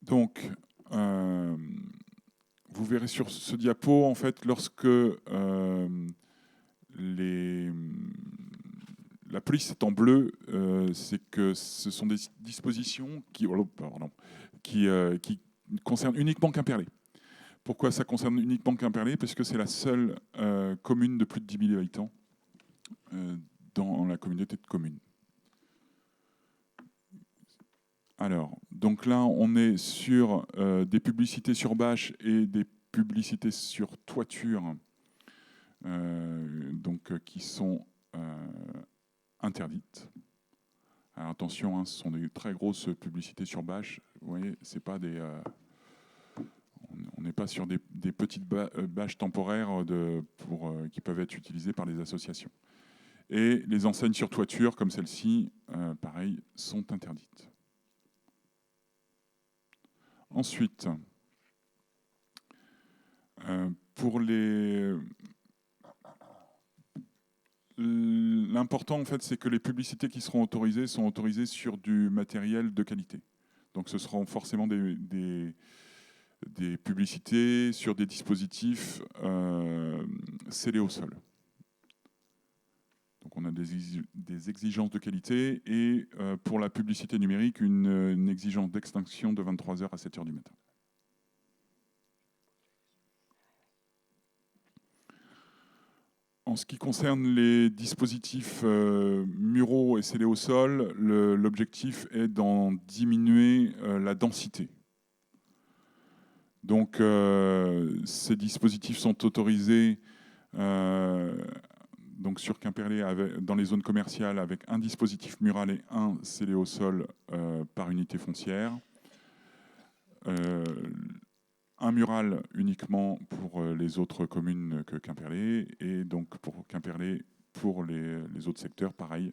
Donc vous verrez sur ce diapo, en fait, lorsque la police est en bleu, c'est que ce sont des dispositions qui concernent uniquement Quimperlé. Pourquoi ça concerne uniquement Quimperlé ? Parce que c'est la seule commune de plus de 10 000 habitants dans la communauté de communes. Alors, donc là, on est sur des publicités sur bâche et des publicités sur toiture qui sont interdites. Alors attention, hein, ce sont des très grosses publicités sur bâche. Vous voyez, c'est pas des... on n'est pas sur des petites bâches temporaires qui peuvent être utilisées par les associations. Et les enseignes sur toiture, comme celle-ci, pareil, sont interdites. Ensuite, pour l'important, en fait, c'est que les publicités qui seront autorisées sont autorisées sur du matériel de qualité. Donc ce seront forcément des publicités sur des dispositifs scellés au sol. Donc on a des exigences de qualité et pour la publicité numérique, une exigence d'extinction de 23h à 7h du matin. En ce qui concerne les dispositifs muraux et scellés au sol, l'objectif est d'en diminuer la densité. Donc ces dispositifs sont autorisés donc sur Quimperlé dans les zones commerciales avec un dispositif mural et un scellé au sol par unité foncière. Un mural uniquement pour les autres communes que Quimperlé, et donc pour Quimperlé, pour les autres secteurs, pareil,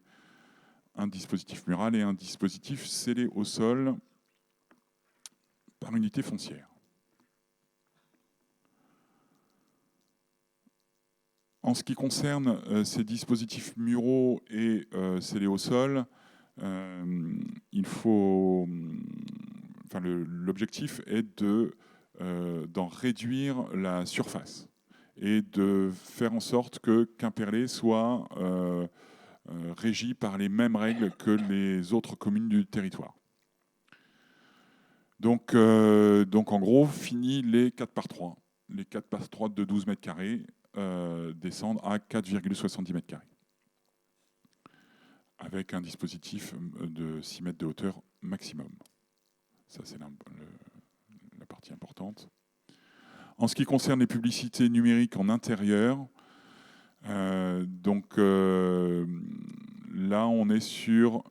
un dispositif mural et un dispositif scellé au sol par unité foncière. En ce qui concerne ces dispositifs muraux et scellés au sol, l'objectif est d'en réduire la surface et de faire en sorte que Quimperlé soit régi par les mêmes règles que les autres communes du territoire. Donc en gros, fini les 4 par 3. Les 4 par 3 de 12 mètres carrés descendent à 4,70 mètres carrés, avec un dispositif de 6 mètres de hauteur maximum. Ça, c'est la partie importante. En ce qui concerne les publicités numériques en intérieur, là, on est sur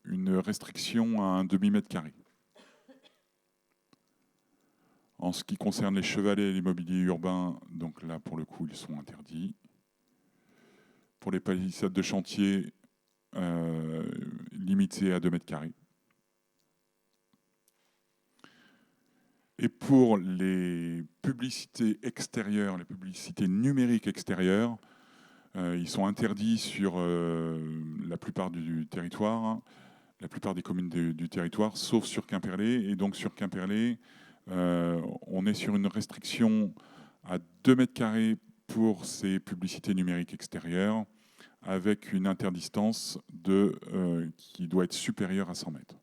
une restriction à un demi-mètre carré. En ce qui concerne les chevalets et les mobiliers urbains, donc là, pour le coup, ils sont interdits. Pour les palissades de chantier, limitées à 2 mètres carrés. Et pour les publicités extérieures, les publicités numériques extérieures, ils sont interdits sur la plupart du territoire, la plupart des communes du territoire, sauf sur Quimperlé. Et donc sur Quimperlé, on est sur une restriction à 2 mètres carrés pour ces publicités numériques extérieures, avec une interdistance qui doit être supérieure à 100 mètres.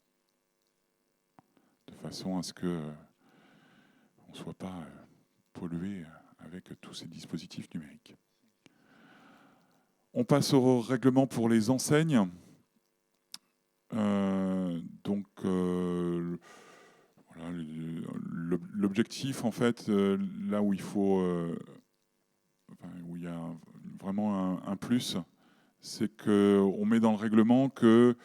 De façon à ce qu'on ne soit pas pollué avec tous ces dispositifs numériques. On passe au règlement pour les enseignes. Voilà, l'objectif, en fait, là où il y a vraiment un plus, c'est qu'on met dans le règlement que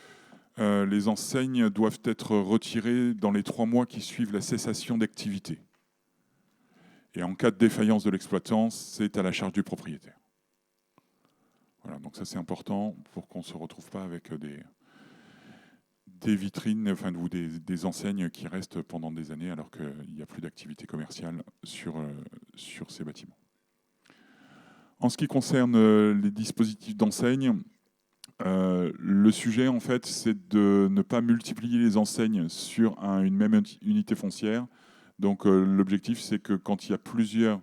les enseignes doivent être retirées dans les 3 mois qui suivent la cessation d'activité. Et en cas de défaillance de l'exploitant, c'est à la charge du propriétaire. Voilà, donc ça c'est important pour qu'on ne se retrouve pas avec des vitrines, ou des enseignes qui restent pendant des années alors qu'il n'y a plus d'activité commerciale sur ces bâtiments. En ce qui concerne les dispositifs d'enseigne, le sujet, en fait, c'est de ne pas multiplier les enseignes sur une même unité foncière. Donc, l'objectif, c'est que quand il y a plusieurs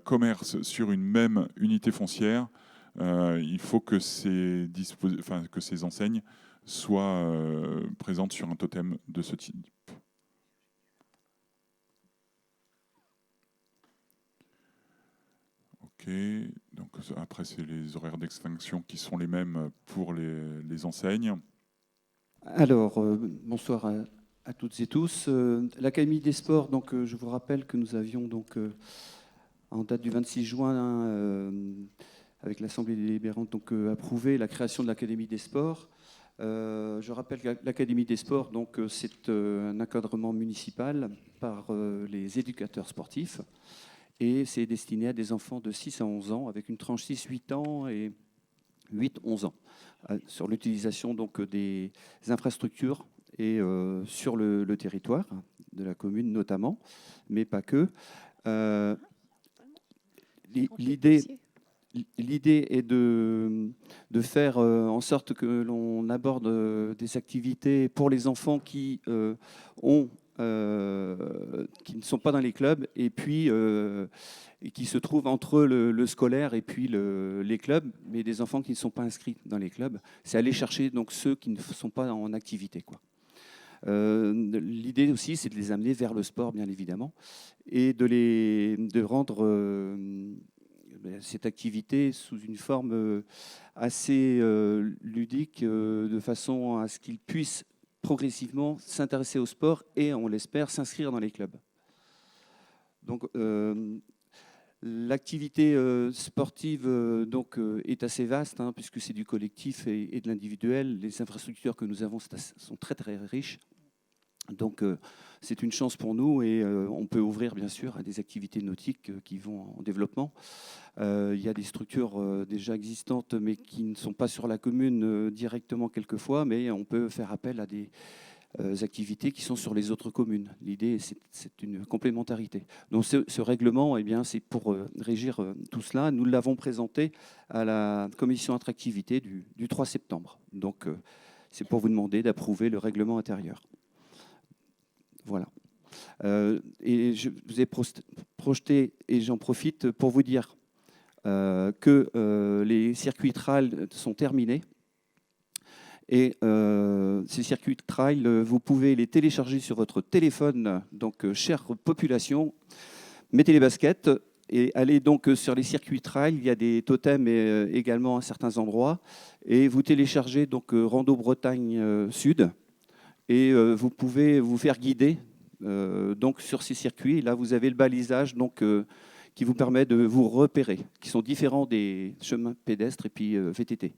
commerces sur une même unité foncière, il faut que ces enseignes soient présentes sur un totem de ce type. Ok, donc après c'est les horaires d'extinction qui sont les mêmes pour les enseignes. Alors, bonsoir à toutes et tous. L'Académie des sports, donc, je vous rappelle que nous avions donc, en date du 26 juin, avec l'Assemblée délibérante, donc, approuvé la création de l'Académie des sports. Je rappelle que l'Académie des sports, donc, c'est un encadrement municipal par les éducateurs sportifs. Et c'est destiné à des enfants de 6 à 11 ans, avec une tranche 6-8 ans et 8-11 ans, sur l'utilisation donc des infrastructures et sur le territoire de la commune notamment, mais pas que. L'idée est de faire en sorte que l'on aborde des activités pour les enfants qui ne sont pas dans les clubs et puis et qui se trouvent entre le scolaire et puis les clubs, mais des enfants qui ne sont pas inscrits dans les clubs. C'est aller chercher donc ceux qui ne sont pas en activité, quoi. L'idée aussi, c'est de les amener vers le sport, bien évidemment, et de rendre cette activité sous une forme assez ludique, de façon à ce qu'ils puissent progressivement s'intéresser au sport et, on l'espère, s'inscrire dans les clubs. Donc, l'activité sportive donc, est assez vaste, hein, puisque c'est du collectif et de l'individuel. Les infrastructures que nous avons sont très très riches. Donc, c'est une chance pour nous et on peut ouvrir bien sûr à des activités nautiques qui vont en développement. Il y a des structures déjà existantes mais qui ne sont pas sur la commune directement quelquefois, mais on peut faire appel à des activités qui sont sur les autres communes. L'idée, c'est une complémentarité. Donc ce règlement, eh bien, c'est pour régir tout cela. Nous l'avons présenté à la commission attractivité du 3 septembre. Donc c'est pour vous demander d'approuver le règlement intérieur. Voilà. Et je vous ai projeter, et j'en profite pour vous dire que les circuits trail sont terminés. Et ces circuits trail, vous pouvez les télécharger sur votre téléphone. Donc, chère population, mettez les baskets et allez donc sur les circuits trail. Il y a des totems également à certains endroits. Et vous téléchargez donc Rando Bretagne Sud. Et vous pouvez vous faire guider donc sur ces circuits. Et là, vous avez le balisage donc, qui vous permet de vous repérer, qui sont différents des chemins pédestres et puis VTT.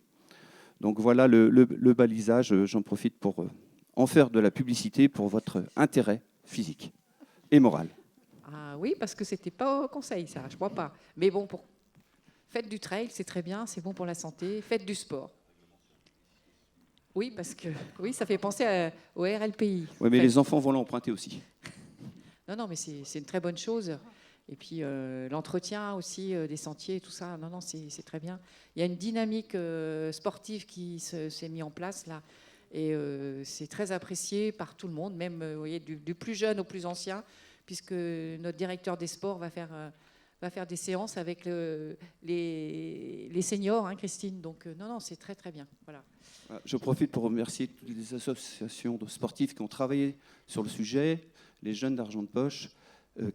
Donc voilà le balisage, j'en profite pour en faire de la publicité pour votre intérêt physique et moral. Ah oui, parce que c'était pas au conseil, ça, je crois pas. Mais bon, faites du trail, c'est très bien, c'est bon pour la santé. Faites du sport. Oui, parce que oui, ça fait penser au RLPI. Oui, mais les enfants vont l'emprunter aussi. Non, mais c'est une très bonne chose. Et puis l'entretien aussi des sentiers et tout ça, non, c'est très bien. Il y a une dynamique sportive qui s'est mise en place là. Et c'est très apprécié par tout le monde, même vous voyez, du plus jeune au plus ancien, puisque notre directeur des sports va faire des séances avec les seniors, hein, Christine. Donc non, c'est très très bien. Voilà. Je profite pour remercier toutes les associations de sportifs qui ont travaillé sur le sujet, les jeunes d'Argent de Poche,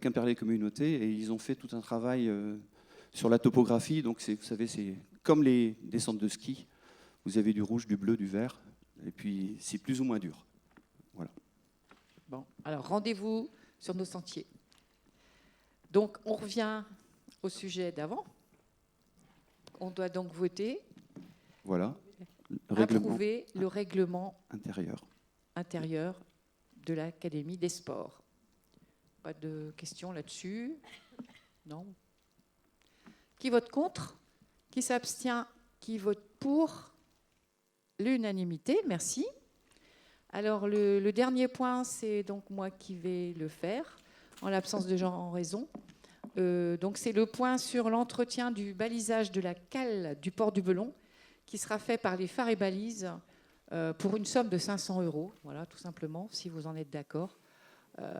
Quimperlé Communauté, et ils ont fait tout un travail sur la topographie. Donc vous savez, c'est comme les descentes de ski. Vous avez du rouge, du bleu, du vert, et puis c'est plus ou moins dur. Voilà. Bon, alors rendez-vous sur nos sentiers. Donc on revient au sujet d'avant. On doit donc voter. Voilà. Approuver le règlement intérieur de l'Académie des sports. Pas de questions là-dessus? Non. Qui vote contre? Qui s'abstient? Qui vote pour? L'unanimité, merci. Alors le dernier point, c'est donc moi qui vais le faire, en l'absence de Jean en raison. Donc c'est le point sur l'entretien du balisage de la cale du port du Belon, qui sera fait par les phares et balises pour une somme de 500 €, voilà, tout simplement, si vous en êtes d'accord,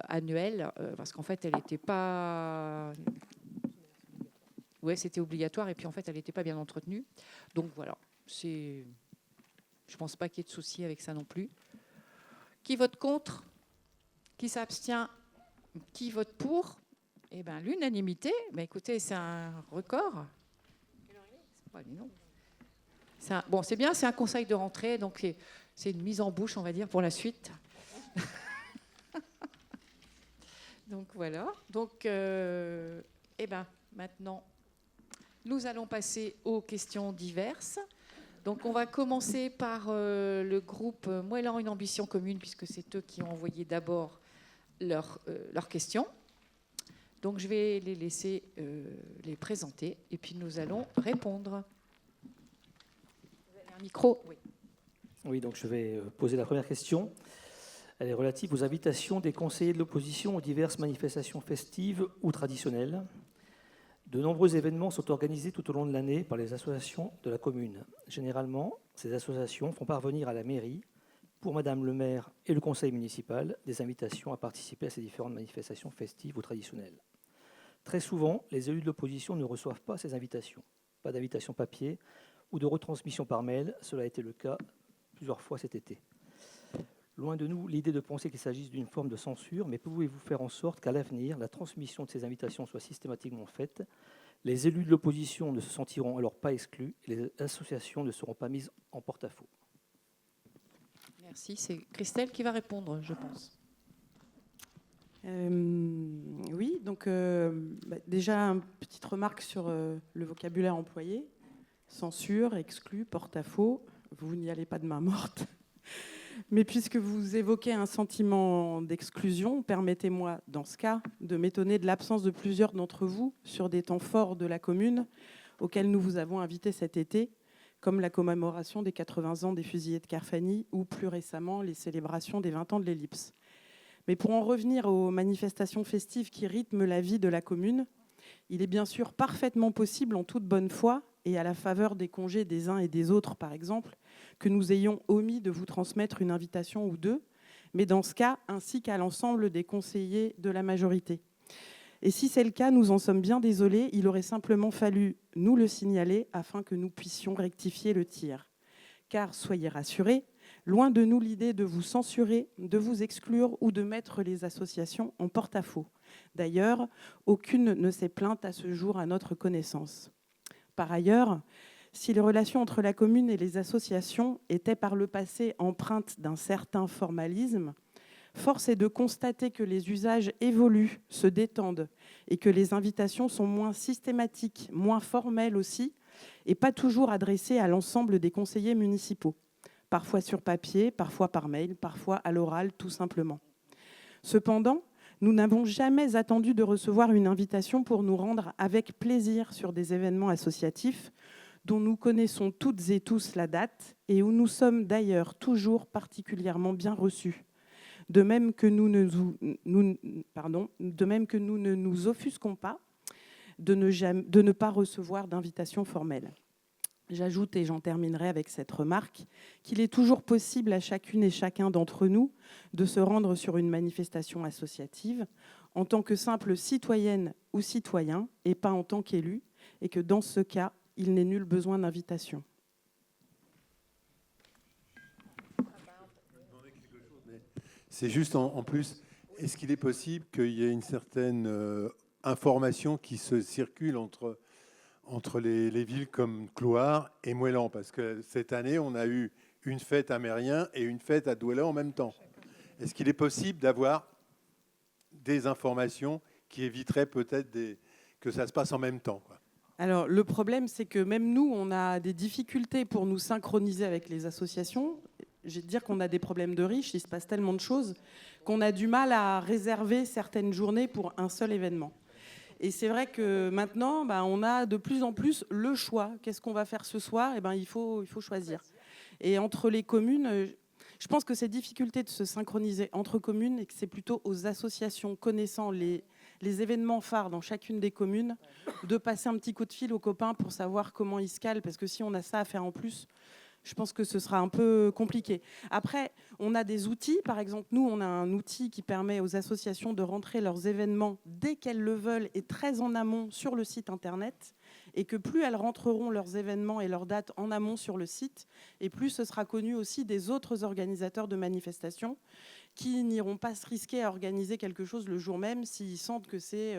annuelle, parce qu'en fait, elle n'était pas... Ouais, c'était obligatoire, et puis en fait, elle n'était pas bien entretenue. Donc voilà, je ne pense pas qu'il y ait de souci avec ça non plus. Qui vote contre? Qui s'abstient? Qui vote pour? Eh bien, l'unanimité, écoutez, c'est un record. Bon, c'est bien, c'est un conseil de rentrée, donc c'est une mise en bouche, on va dire, pour la suite. Donc voilà. Donc, maintenant, nous allons passer aux questions diverses. Donc, on va commencer par le groupe Moellan Une Ambition Commune, puisque c'est eux qui ont envoyé d'abord leurs questions. Donc, je vais les laisser les présenter, et puis nous allons répondre. Vous avez un micro? Oui. Oui, donc je vais poser la première question. Elle est relative aux invitations des conseillers de l'opposition aux diverses manifestations festives ou traditionnelles. De nombreux événements sont organisés tout au long de l'année par les associations de la commune. Généralement, ces associations font parvenir à la mairie, pour Madame le maire et le conseil municipal, des invitations à participer à ces différentes manifestations festives ou traditionnelles. Très souvent, les élus de l'opposition ne reçoivent pas ces invitations. Pas d'invitation papier ou de retransmission par mail. Cela a été le cas plusieurs fois cet été. Loin de nous l'idée de penser qu'il s'agisse d'une forme de censure, mais pouvez-vous faire en sorte qu'à l'avenir, la transmission de ces invitations soit systématiquement faite? Les élus de l'opposition ne se sentiront alors pas exclus et les associations ne seront pas mises en porte-à-faux. Merci. C'est Christelle qui va répondre, je pense. Oui, donc déjà, une petite remarque sur le vocabulaire employé. Censure, exclu, porte-à-faux. Vous n'y allez pas de main morte. Mais puisque vous évoquez un sentiment d'exclusion, permettez-moi, dans ce cas, de m'étonner de l'absence de plusieurs d'entre vous sur des temps forts de la commune auxquels nous vous avons invités cet été, comme la commémoration des 80 ans des fusillés de Carfagny ou plus récemment les célébrations des 20 ans de l'Ellipse. Mais pour en revenir aux manifestations festives qui rythment la vie de la commune, il est bien sûr parfaitement possible, en toute bonne foi, et à la faveur des congés des uns et des autres, par exemple, que nous ayons omis de vous transmettre une invitation ou deux, mais dans ce cas, ainsi qu'à l'ensemble des conseillers de la majorité. Et si c'est le cas, nous en sommes bien désolés. Il aurait simplement fallu nous le signaler afin que nous puissions rectifier le tir. Car, soyez rassurés, loin de nous l'idée de vous censurer, de vous exclure ou de mettre les associations en porte-à-faux. D'ailleurs, aucune ne s'est plainte à ce jour à notre connaissance. Par ailleurs, si les relations entre la commune et les associations étaient par le passé empreintes d'un certain formalisme, force est de constater que les usages évoluent, se détendent et que les invitations sont moins systématiques, moins formelles aussi, et pas toujours adressées à l'ensemble des conseillers municipaux. Parfois sur papier, parfois par mail, parfois à l'oral, tout simplement. Cependant, nous n'avons jamais attendu de recevoir une invitation pour nous rendre avec plaisir sur des événements associatifs dont nous connaissons toutes et tous la date et où nous sommes d'ailleurs toujours particulièrement bien reçus. De même que nous ne nous offusquons pas de ne pas recevoir d'invitation formelle. J'ajoute, et j'en terminerai avec cette remarque, qu'il est toujours possible à chacune et chacun d'entre nous de se rendre sur une manifestation associative en tant que simple citoyenne ou citoyen et pas en tant qu'élu, et que dans ce cas, il n'est nul besoin d'invitation. C'est juste en plus, est-ce qu'il est possible qu'il y ait une certaine information qui se circule entre les villes comme Clouard et Moëlan? Parce que cette année, on a eu une fête à Mérien et une fête à Douala en même temps. Est-ce qu'il est possible d'avoir des informations qui éviteraient peut-être que ça se passe en même temps, quoi? Alors, le problème, c'est que même nous, on a des difficultés pour nous synchroniser avec les associations. Je vais te dire qu'on a des problèmes de riches, il se passe tellement de choses qu'on a du mal à réserver certaines journées pour un seul événement. Et c'est vrai que maintenant, on a de plus en plus le choix. Qu'est-ce qu'on va faire ce soir ? Il faut choisir. Et entre les communes, je pense que ces difficultés de se synchroniser entre communes, et que c'est plutôt aux associations connaissant les événements phares dans chacune des communes, de passer un petit coup de fil aux copains pour savoir comment ils se calent, parce que si on a ça à faire en plus, je pense que ce sera un peu compliqué. Après, on a des outils. Par exemple, nous, on a un outil qui permet aux associations de rentrer leurs événements dès qu'elles le veulent et très en amont sur le site Internet. Et que plus elles rentreront leurs événements et leurs dates en amont sur le site, et plus ce sera connu aussi des autres organisateurs de manifestations qui n'iront pas se risquer à organiser quelque chose le jour même s'ils sentent que c'est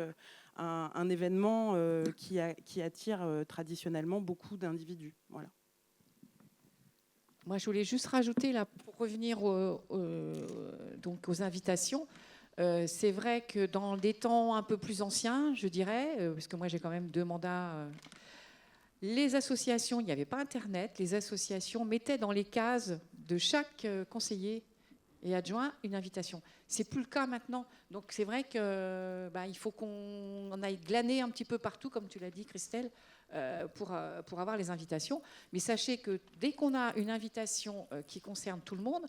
un événement qui attire traditionnellement beaucoup d'individus. Voilà. Moi, je voulais juste rajouter, là, pour revenir donc aux invitations, c'est vrai que dans des temps un peu plus anciens, je dirais, parce que moi j'ai quand même 2 mandats, les associations, il n'y avait pas Internet, les associations mettaient dans les cases de chaque conseiller et adjoint une invitation. C'est plus le cas maintenant. Donc c'est vrai qu'il faut qu'on aille glaner un petit peu partout, comme tu l'as dit, Christelle, pour avoir les invitations. Mais sachez que dès qu'on a une invitation qui concerne tout le monde,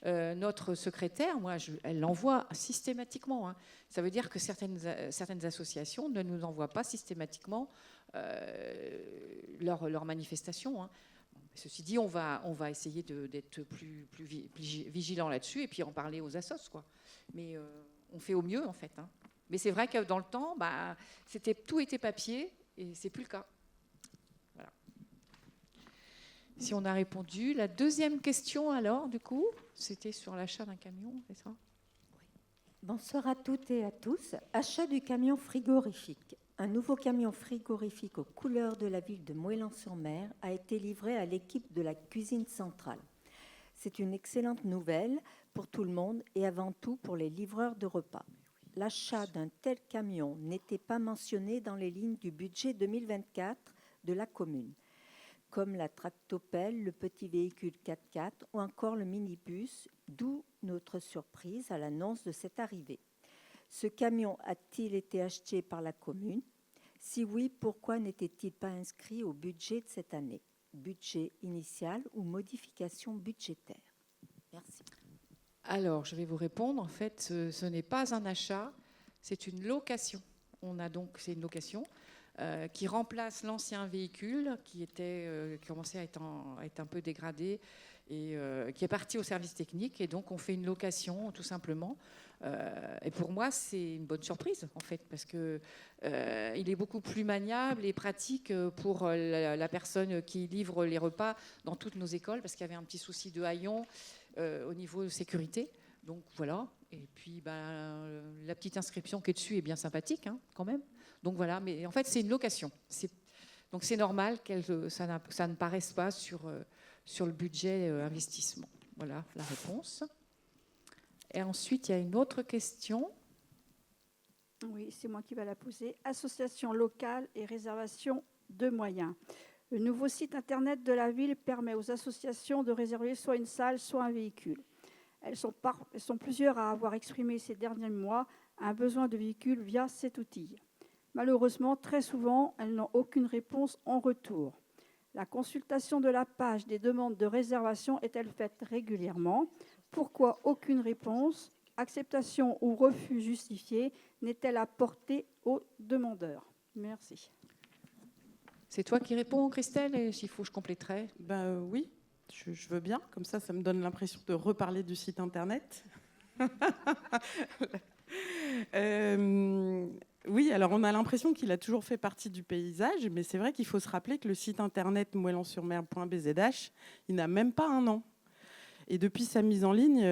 notre secrétaire, elle l'envoie systématiquement. Hein. Ça veut dire que certaines associations ne nous envoient pas systématiquement leurs manifestations. Hein. Ceci dit, on va essayer d'être plus vigilant là-dessus et puis en parler aux assos, quoi. Mais on fait au mieux, en fait. Hein. Mais c'est vrai que dans le temps, tout était papier et c'est plus le cas. Voilà. Si on a répondu. La deuxième question, alors, du coup, c'était sur l'achat d'un camion, c'est ça ? Bonsoir à toutes et à tous. Achat du camion frigorifique. Un nouveau camion frigorifique aux couleurs de la ville de Moëlan-sur-Mer a été livré à l'équipe de la cuisine centrale. C'est une excellente nouvelle pour tout le monde et avant tout pour les livreurs de repas. L'achat d'un tel camion n'était pas mentionné dans les lignes du budget 2024 de la commune, comme la tractopelle, le petit véhicule 4x4 ou encore le minibus, d'où notre surprise à l'annonce de cette arrivée. Ce camion a-t-il été acheté par la commune ? Si oui, pourquoi n'était-il pas inscrit au budget de cette année ? Budget initial ou modification budgétaire ? Merci. Alors, je vais vous répondre. En fait, ce n'est pas un achat, c'est une location. C'est une location qui remplace l'ancien véhicule qui commençait à être un peu dégradé et qui est parti au service technique. Et donc, on fait une location, tout simplement. Et pour moi, c'est une bonne surprise, en fait, parce qu'il est beaucoup plus maniable et pratique pour la personne qui livre les repas dans toutes nos écoles, parce qu'il y avait un petit souci de haillons au niveau de sécurité. Donc, voilà. Et puis, la petite inscription qui est dessus est bien sympathique, hein, quand même. Donc, voilà. Mais en fait, c'est une location. Donc, c'est normal que ça ne paraisse pas sur le budget investissement. Voilà la réponse. Et ensuite, il y a une autre question. Oui, c'est moi qui vais la poser. Association locale et réservation de moyens. Le nouveau site internet de la ville permet aux associations de réserver soit une salle, soit un véhicule. Elles sont plusieurs à avoir exprimé ces derniers mois un besoin de véhicule via cet outil. Malheureusement, très souvent, elles n'ont aucune réponse en retour. La consultation de la page des demandes de réservation est-elle faite régulièrement ? Pourquoi aucune réponse, acceptation ou refus justifié n'est-elle apportée aux demandeurs ? Merci. C'est toi qui réponds, Christelle, et s'il faut, je compléterai. Oui, je veux bien. Comme ça me donne l'impression de reparler du site internet. Oui, alors on a l'impression qu'il a toujours fait partie du paysage, mais c'est vrai qu'il faut se rappeler que le site internet moëlan-sur-mer.bzh, il n'a même pas un an. Et depuis sa mise en ligne,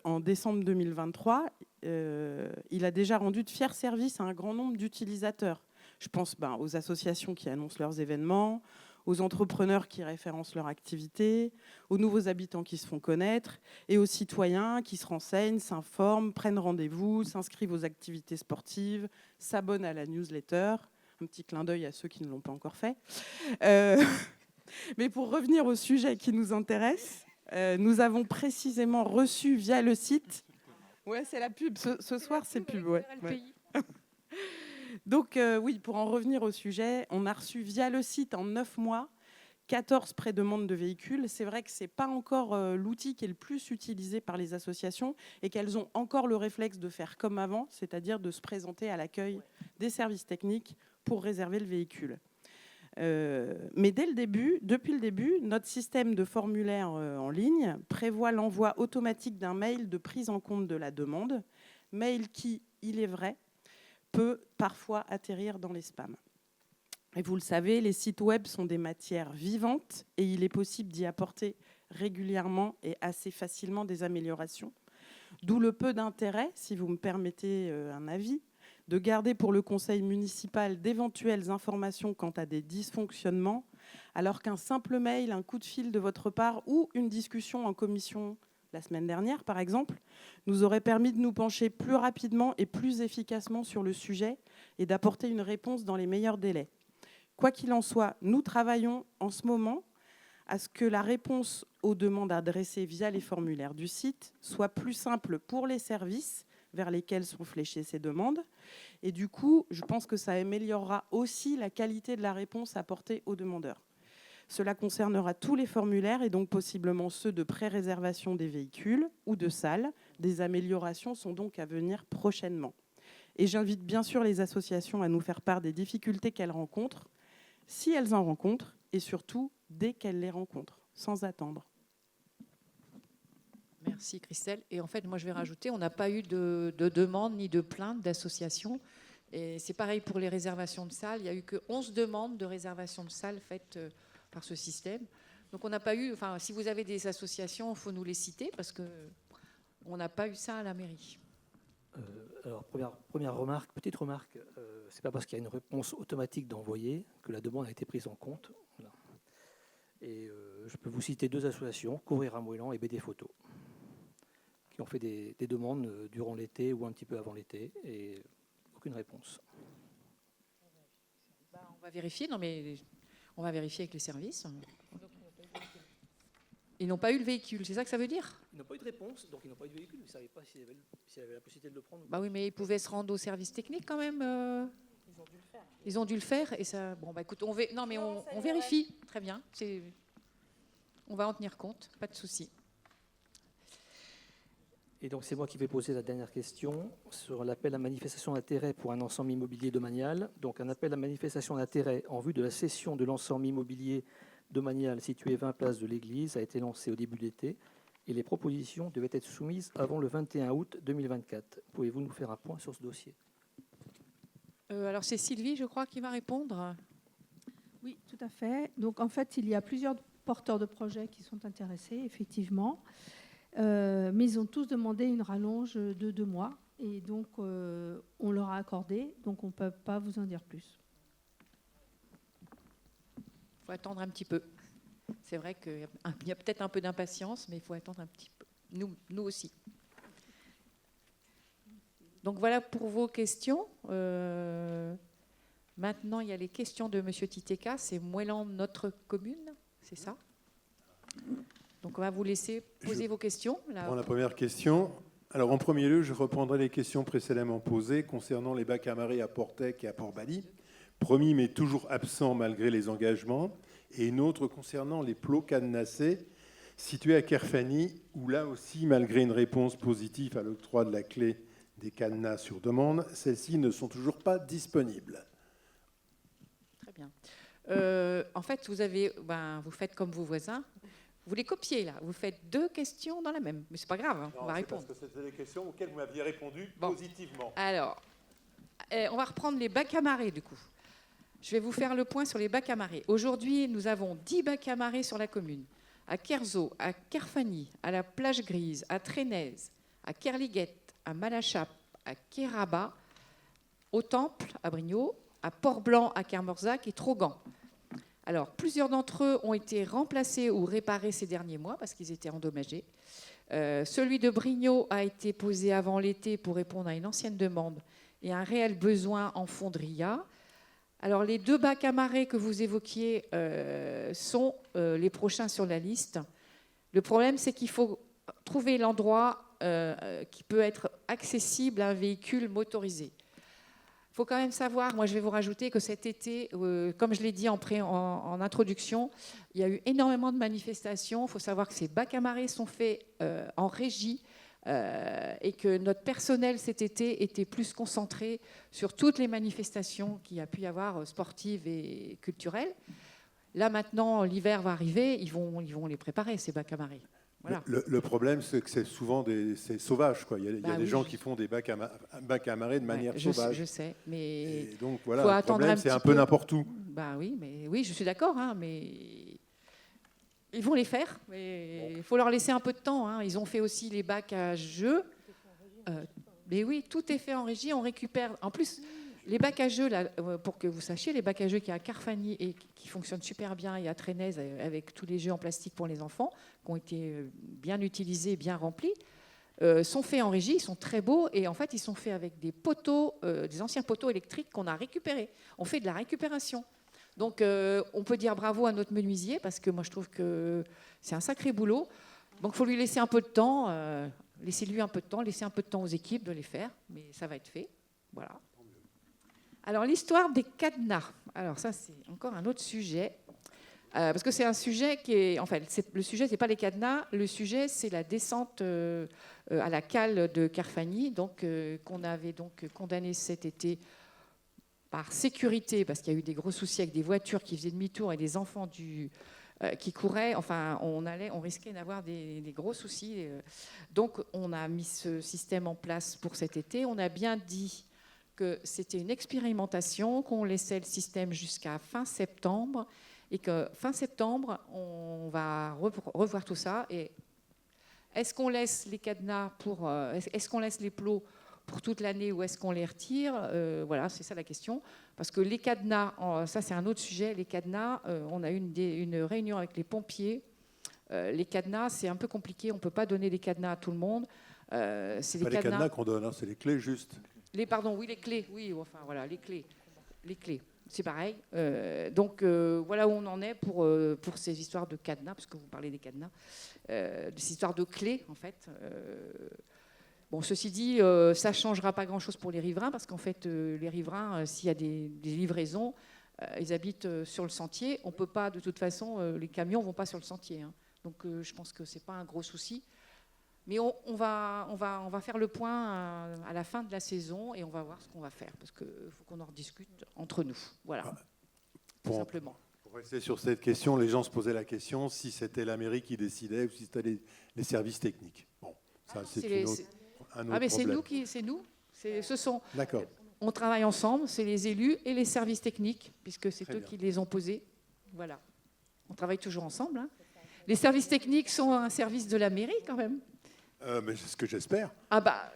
en décembre 2023, il a déjà rendu de fiers services à un grand nombre d'utilisateurs. Je pense aux associations qui annoncent leurs événements, aux entrepreneurs qui référencent leur activité, aux nouveaux habitants qui se font connaître et aux citoyens qui se renseignent, s'informent, prennent rendez-vous, s'inscrivent aux activités sportives, s'abonnent à la newsletter. Un petit clin d'œil à ceux qui ne l'ont pas encore fait. Mais pour revenir au sujet qui nous intéresse, nous avons précisément reçu via le site... Ouais, c'est la pub. Ce soir, c'est pub. Ouais. Donc, oui, pour en revenir au sujet, on a reçu via le site en 9 mois 14 prédemandes de véhicules. C'est vrai que ce n'est pas encore l'outil qui est le plus utilisé par les associations et qu'elles ont encore le réflexe de faire comme avant, c'est-à-dire de se présenter à l'accueil des services techniques pour réserver le véhicule. Mais depuis le début, notre système de formulaire en ligne prévoit l'envoi automatique d'un mail de prise en compte de la demande, mail qui, il est vrai, peut parfois atterrir dans les spams. Et vous le savez, les sites web sont des matières vivantes et il est possible d'y apporter régulièrement et assez facilement des améliorations. D'où le peu d'intérêt, si vous me permettez un avis, de garder pour le conseil municipal d'éventuelles informations quant à des dysfonctionnements, alors qu'un simple mail, un coup de fil de votre part ou une discussion en commission la semaine dernière, par exemple, nous aurait permis de nous pencher plus rapidement et plus efficacement sur le sujet et d'apporter une réponse dans les meilleurs délais. Quoi qu'il en soit, nous travaillons en ce moment à ce que la réponse aux demandes adressées via les formulaires du site soit plus simple pour les services vers lesquels sont fléchées ces demandes. Et du coup, je pense que ça améliorera aussi la qualité de la réponse apportée aux demandeurs. Cela concernera tous les formulaires et donc possiblement ceux de pré-réservation des véhicules ou de salles. Des améliorations sont donc à venir prochainement. Et j'invite bien sûr les associations à nous faire part des difficultés qu'elles rencontrent, si elles en rencontrent, et surtout dès qu'elles les rencontrent, sans attendre. Merci Christelle. Et en fait, moi je vais rajouter, on n'a pas eu de demande ni de plainte d'associations. Et c'est pareil pour les réservations de salles. Il n'y a eu que 11 demandes de réservation de salles faites par ce système. Donc on n'a pas eu, enfin si vous avez des associations, il faut nous les citer parce qu'on n'a pas eu ça à la mairie. Alors première remarque, petite remarque, c'est pas parce qu'il y a une réponse automatique d'envoyer que la demande a été prise en compte. Voilà. Et je peux vous citer 2 associations, Courir à Moëlan et BD Photo, qui ont fait des demandes durant l'été ou un petit peu avant l'été et aucune réponse. On va vérifier, on va vérifier avec les services. Ils n'ont pas eu le véhicule, c'est ça que ça veut dire ? Ils n'ont pas eu de réponse, donc ils n'ont pas eu de véhicule. Ils ne savaient pas s'il y avait la possibilité de le prendre. Bah oui, mais ils pouvaient se rendre au service technique quand même. Ils ont dû le faire. Ils ont dû le faire et ça. Bon bah écoute, on vérifie. Très bien. On va en tenir compte, pas de souci. Et donc c'est moi qui vais poser la dernière question sur l'appel à manifestation d'intérêt pour un ensemble immobilier domanial. Donc un appel à manifestation d'intérêt en vue de la cession de l'ensemble immobilier domaniale située 20 place de l'Église a été lancée au début de l'été et les propositions devaient être soumises avant le 21 août 2024. Pouvez-vous nous faire un point sur ce dossier ? Alors c'est Sylvie, je crois, qui va répondre. Oui, tout à fait. Donc en fait, il y a plusieurs porteurs de projets qui sont intéressés, effectivement. Mais ils ont tous demandé une rallonge de 2 mois. Et donc, on leur a accordé. Donc, on ne peut pas vous en dire plus. Il faut attendre un petit peu. C'est vrai qu'il y a peut-être un peu d'impatience, mais il faut attendre un petit peu. Nous aussi. Donc, voilà pour vos questions. Maintenant, il y a les questions de M. Titeka. C'est Moëlan, notre commune, c'est ça ? Donc, on va vous laisser poser vos questions. Je prends la première question. Alors, en premier lieu, je reprendrai les questions précédemment posées concernant les bacs à marée à Portec et à Port-Bali. Promis, mais toujours absent malgré les engagements. Et une autre concernant les plots cadenassés situés à Kerfani, où là aussi, malgré une réponse positive à l'octroi de la clé des cadenas sur demande, celles-ci ne sont toujours pas disponibles. Très bien. En fait, vous faites comme vos voisins. Vous les copiez, là. Vous faites 2 questions dans la même. Mais c'est pas grave, hein, on va répondre. Parce que c'était des questions auxquelles vous m'aviez répondu positivement. Alors, on va reprendre les bacs à marée, du coup. Je vais vous faire le point sur les bacs à marée. Aujourd'hui, nous avons 10 bacs à marée sur la commune. À Kerzo, à Kerfani, à la Plage Grise, à Trénez, à Kerliguette, à Malachap, à Keraba, au Temple, à Brignot, à Port-Blanc, à Kermorzac et Trogan. Alors, plusieurs d'entre eux ont été remplacés ou réparés ces derniers mois parce qu'ils étaient endommagés. Celui de Brignot a été posé avant l'été pour répondre à une ancienne demande et un réel besoin en fondria. Alors, les 2 bacs à marée que vous évoquiez sont les prochains sur la liste. Le problème, c'est qu'il faut trouver l'endroit qui peut être accessible à un véhicule motorisé. Il faut quand même savoir, moi je vais vous rajouter que cet été, comme je l'ai dit en introduction, il y a eu énormément de manifestations. Il faut savoir que ces bacs à marée sont faits en régie et que notre personnel cet été était plus concentré sur toutes les manifestations qu'il y a pu y avoir sportives et culturelles. Là maintenant, l'hiver va arriver, ils vont les préparer, ces bacs à marée. Voilà. Le problème, c'est que c'est souvent c'est sauvage, quoi. Il y a des gens qui font des bacs à marée de manière sauvage. Je sais, mais et donc voilà, faut le attendre problème, c'est un peu n'importe où. Oui, je suis d'accord, hein, mais ils vont les faire. Mais il faut leur laisser un peu de temps. Hein. Ils ont fait aussi les bacs à jeux. Mais oui, tout est fait en régie. On récupère. En plus, les bacs à jeux, là, pour que vous sachiez, les bacs à jeux qu'il y a à Kerfani et qui fonctionnent super bien, et à Trénez avec tous les jeux en plastique pour les enfants, qui ont été bien utilisés, bien remplis, sont faits en régie, ils sont très beaux, et en fait, ils sont faits avec des poteaux, des anciens poteaux électriques qu'on a récupérés. On fait de la récupération. Donc, on peut dire bravo à notre menuisier, parce que moi, je trouve que c'est un sacré boulot. Donc, il faut lui laisser un peu de temps, laissez-lui un peu de temps, laissez un peu de temps aux équipes de les faire, mais ça va être fait. Voilà. Alors, l'histoire des cadenas. Alors, ça, c'est encore un autre sujet. Parce que c'est un sujet qui est... Enfin, le sujet, ce n'est pas les cadenas. Le sujet, c'est la descente à la cale de Kerfani, donc, qu'on avait donc condamné cet été par sécurité, parce qu'il y a eu des gros soucis avec des voitures qui faisaient demi-tour et des enfants qui couraient. Enfin, on risquait d'avoir des gros soucis. Donc, on a mis ce système en place pour cet été. On a bien dit que c'était une expérimentation, qu'on laissait le système jusqu'à fin septembre, et que fin septembre, on va revoir tout ça. Et est-ce qu'on laisse les cadenas est-ce qu'on laisse les plots pour toute l'année ou est-ce qu'on les retire ? Voilà, c'est ça la question. Parce que les cadenas, ça c'est un autre sujet, les cadenas, on a eu une réunion avec les pompiers. Les cadenas, c'est un peu compliqué, on ne peut pas donner les cadenas à tout le monde. C'est pas les cadenas qu'on donne, hein, c'est les clés juste. Les clés, oui, enfin voilà, les clés, c'est pareil. Donc voilà où on en est pour ces histoires de cadenas, parce que vous parlez des cadenas, des histoires de clés en fait. Bon, ceci dit, ça ne changera pas grand-chose pour les riverains, parce qu'en fait, les riverains, s'il y a des livraisons, ils habitent sur le sentier. On peut pas, de toute façon, les camions ne vont pas sur le sentier. Hein. Donc je pense que ce n'est pas un gros souci. Mais on va faire le point à la fin de la saison et on va voir ce qu'on va faire, parce qu'il faut qu'on en rediscute entre nous. Voilà, tout simplement. Pour rester sur cette question, les gens se posaient la question si c'était la mairie qui décidait ou si c'était les services techniques. Bon, ça, c'est un autre mais c'est problème. c'est nous. Ce sont. D'accord. On travaille ensemble, c'est les élus et les services techniques, puisque c'est Très eux bien. qui les ont posés. Voilà. On travaille toujours ensemble. Hein. Les services techniques sont un service de la mairie, quand même. Mais c'est ce que j'espère. Ah bah,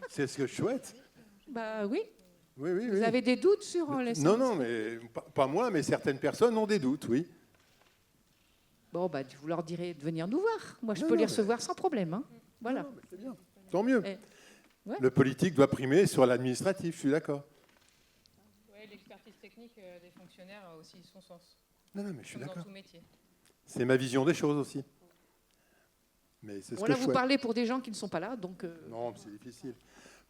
C'est ce que je souhaite. bah oui. Oui, oui, Vous oui. avez des doutes sur les services? Non, mais pas moi, mais certaines personnes ont des doutes, oui. Bon, bah, vous leur direz de venir nous voir. Moi, je Non, peux non, les mais- recevoir sans problème. Hein. Voilà. Non, mais c'est bien. Tant mieux. Eh, ouais. Le politique doit primer sur l'administratif, je suis d'accord. Oui, l'expertise technique des fonctionnaires a aussi son sens, Non, mais je suis comme dans d'accord. tout métier. C'est ma vision des choses aussi. Mais c'est ce Bon, que là, je vous souhaite. parlez pour des gens qui ne sont pas là. Donc, Non, mais c'est difficile.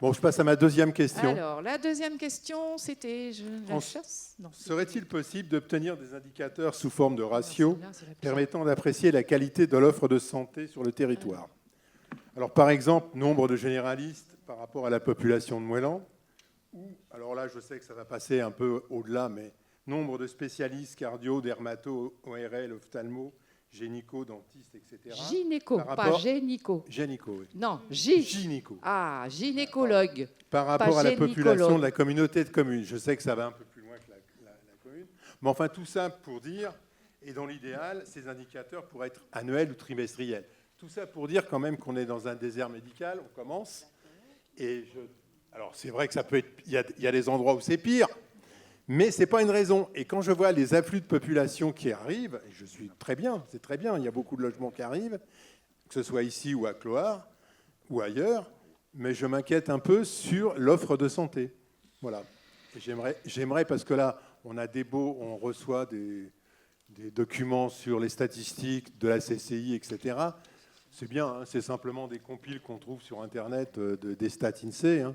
Bon, je passe à ma deuxième question. Alors, la deuxième question, c'était la En- chasse. Non, c'est- Serait-il possible d'obtenir des indicateurs sous forme de ratio celle-là, c'est la plus- permettant d'apprécier la qualité de l'offre de santé sur le territoire? Alors, par exemple, nombre de généralistes par rapport à la population de Moëlan, ou, alors là, je sais que ça va passer un peu au-delà, mais nombre de spécialistes cardio, dermato, ORL, ophtalmo, gynéco, dentistes, etc. Gynéco, Par pas rapport- gynéco. Gynéco, oui. Non, Gynéco. Ah, gynécologue. Par rapport à la gynécologue. population de la communauté de communes. Je sais que ça va un peu plus loin que la commune. Mais enfin, tout ça pour dire, et dans l'idéal, ces indicateurs pourraient être annuels ou trimestriels. Tout ça pour dire quand même qu'on est dans un désert médical, on commence. Alors c'est vrai que ça peut être, il y a des endroits où c'est pire, mais ce n'est pas une raison. Et quand je vois les afflux de population qui arrivent, et je suis très bien, c'est très bien, il y a beaucoup de logements qui arrivent, que ce soit ici ou à Cloire ou ailleurs, mais je m'inquiète un peu sur l'offre de santé. Voilà. Et j'aimerais, parce que là, on a des beaux, on reçoit des documents sur les statistiques de la CCI, etc. C'est bien, hein, c'est simplement des compiles qu'on trouve sur Internet des stats INSEE. Hein.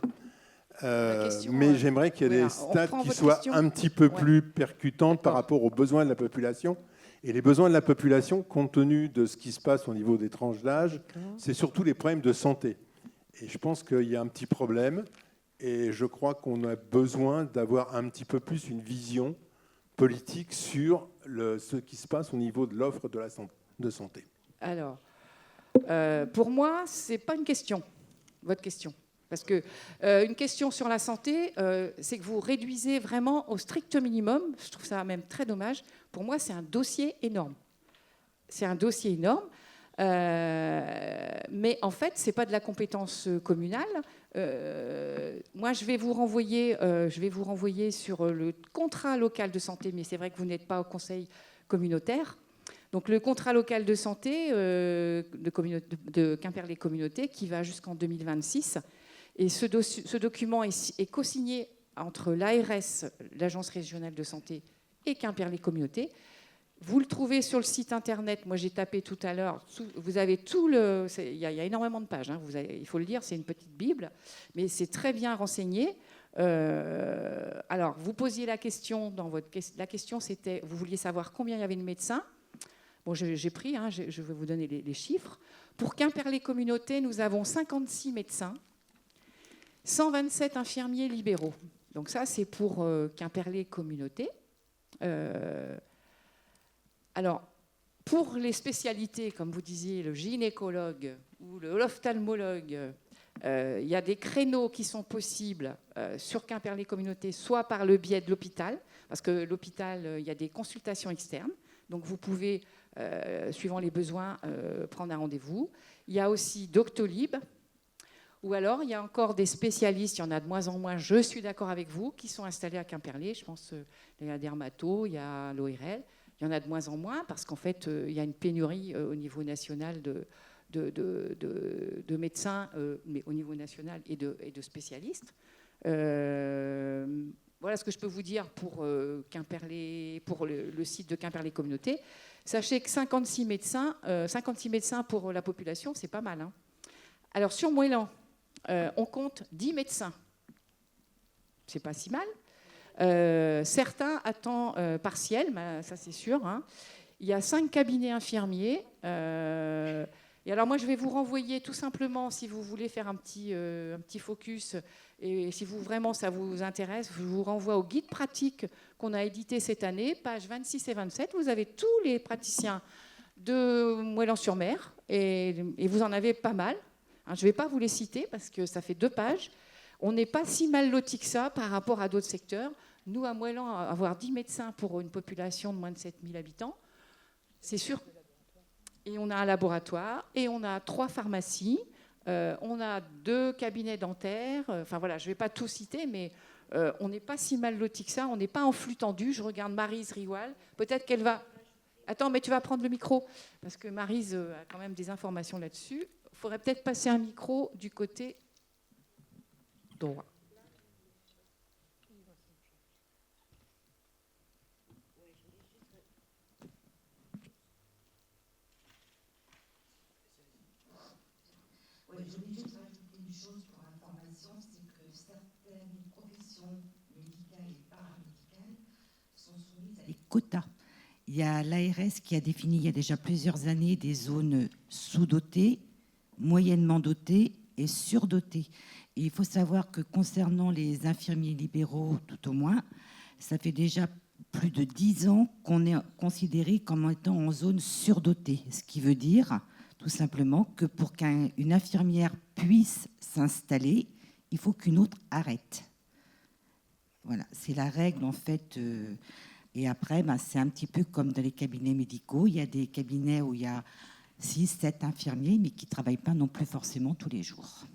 Mais j'aimerais qu'il y ait des stats qui soient un petit peu plus percutantes par rapport aux besoins de la population. Et les besoins de la population, compte tenu de ce qui se passe au niveau des tranches d'âge, c'est surtout les problèmes de santé. Et je pense qu'il y a un petit problème. Et je crois qu'on a besoin d'avoir un petit peu plus une vision politique sur ce qui se passe au niveau de l'offre de santé. Alors, pour moi, ce n'est pas une question, votre question. Parce que une question sur la santé, c'est que vous réduisez vraiment au strict minimum. Je trouve ça même très dommage. Pour moi, c'est un dossier énorme. C'est un dossier énorme. Mais en fait, ce n'est pas de la compétence communale. Moi, je vais vous renvoyer sur le contrat local de santé, mais c'est vrai que vous n'êtes pas au conseil communautaire. Donc, le contrat local de santé de Quimperlé-Communauté qui va jusqu'en 2026. Et ce document est co-signé entre l'ARS, l'Agence régionale de santé, et Quimperlé-Communauté. Vous le trouvez sur le site internet. Moi, j'ai tapé tout à l'heure. Vous avez tout le. Il y a énormément de pages. Hein. Il faut le dire, c'est une petite bible, mais c'est très bien renseigné. Alors, vous posiez la question dans votre. La question, c'était, vous vouliez savoir combien il y avait de médecins. Bon, j'ai pris. Hein, je vais vous donner les chiffres. Pour Quimperlé-Communauté, nous avons 56 médecins, 127 infirmiers libéraux. Donc ça, c'est pour Quimperlé-Communauté. Alors, pour les spécialités, comme vous disiez, le gynécologue ou l'ophtalmologue, il y a des créneaux qui sont possibles sur Quimperlé-Communauté, soit par le biais de l'hôpital, parce que l'hôpital, il y a des consultations externes, donc vous pouvez, suivant les besoins, prendre un rendez-vous. Il y a aussi Doctolib, ou alors il y a encore des spécialistes, il y en a de moins en moins, je suis d'accord avec vous, qui sont installés à Quimperlé. Je pense qu'il y a Dermato, il y a l'ORL. Il y en a de moins en moins parce qu'en fait, il y a une pénurie au niveau national de médecins, mais au niveau national et de spécialistes. Voilà ce que je peux vous dire pour Quimperlé, pour le site de Quimperlé-Communauté. Sachez que 56 médecins pour la population, c'est pas mal. Hein. Alors sur Moëlan, on compte 10 médecins. C'est pas si mal. Certains à temps partiel, ça c'est sûr. Hein. Il y a 5 cabinets infirmiers. Et alors moi, je vais vous renvoyer tout simplement, si vous voulez faire un petit focus, et si vraiment ça vous intéresse, je vous renvoie au guide pratique qu'on a édité cette année, pages 26 et 27. Vous avez tous les praticiens de Moëlan-sur-Mer, et vous en avez pas mal. Je ne vais pas vous les citer parce que ça fait 2 pages. On n'est pas si mal lotis que ça par rapport à d'autres secteurs. Nous, à Moëlan, avoir 10 médecins pour une population de moins de 7000 habitants, c'est sûr. Et on a un laboratoire, et on a 3 pharmacies, on a 2 cabinets dentaires. Enfin voilà, je ne vais pas tout citer, mais on n'est pas si mal lotis que ça. On n'est pas en flux tendu. Je regarde Maryse Riwal. Peut-être qu'elle va... Attends, mais tu vas prendre le micro, parce que Maryse a quand même des informations là-dessus. Il faudrait peut-être passer un micro du côté droit. Oui, je voulais juste rajouter une chose pour information, c'est que certaines professions médicales et paramédicales sont soumises à des quotas. Il y a l'ARS qui a défini il y a déjà plusieurs années des zones sous-dotées, moyennement dotées et surdotées. Et il faut savoir que concernant les infirmiers libéraux, tout au moins, ça fait déjà plus de 10 ans qu'on est considéré comme étant en zone surdotée, ce qui veut dire tout simplement que pour qu'une infirmière puisse s'installer, il faut qu'une autre arrête. Voilà, c'est la règle en fait. Et après, c'est un petit peu comme dans les cabinets médicaux. Il y a des cabinets où il y a 6, 7 infirmiers, mais qui ne travaillent pas non plus forcément tous les jours.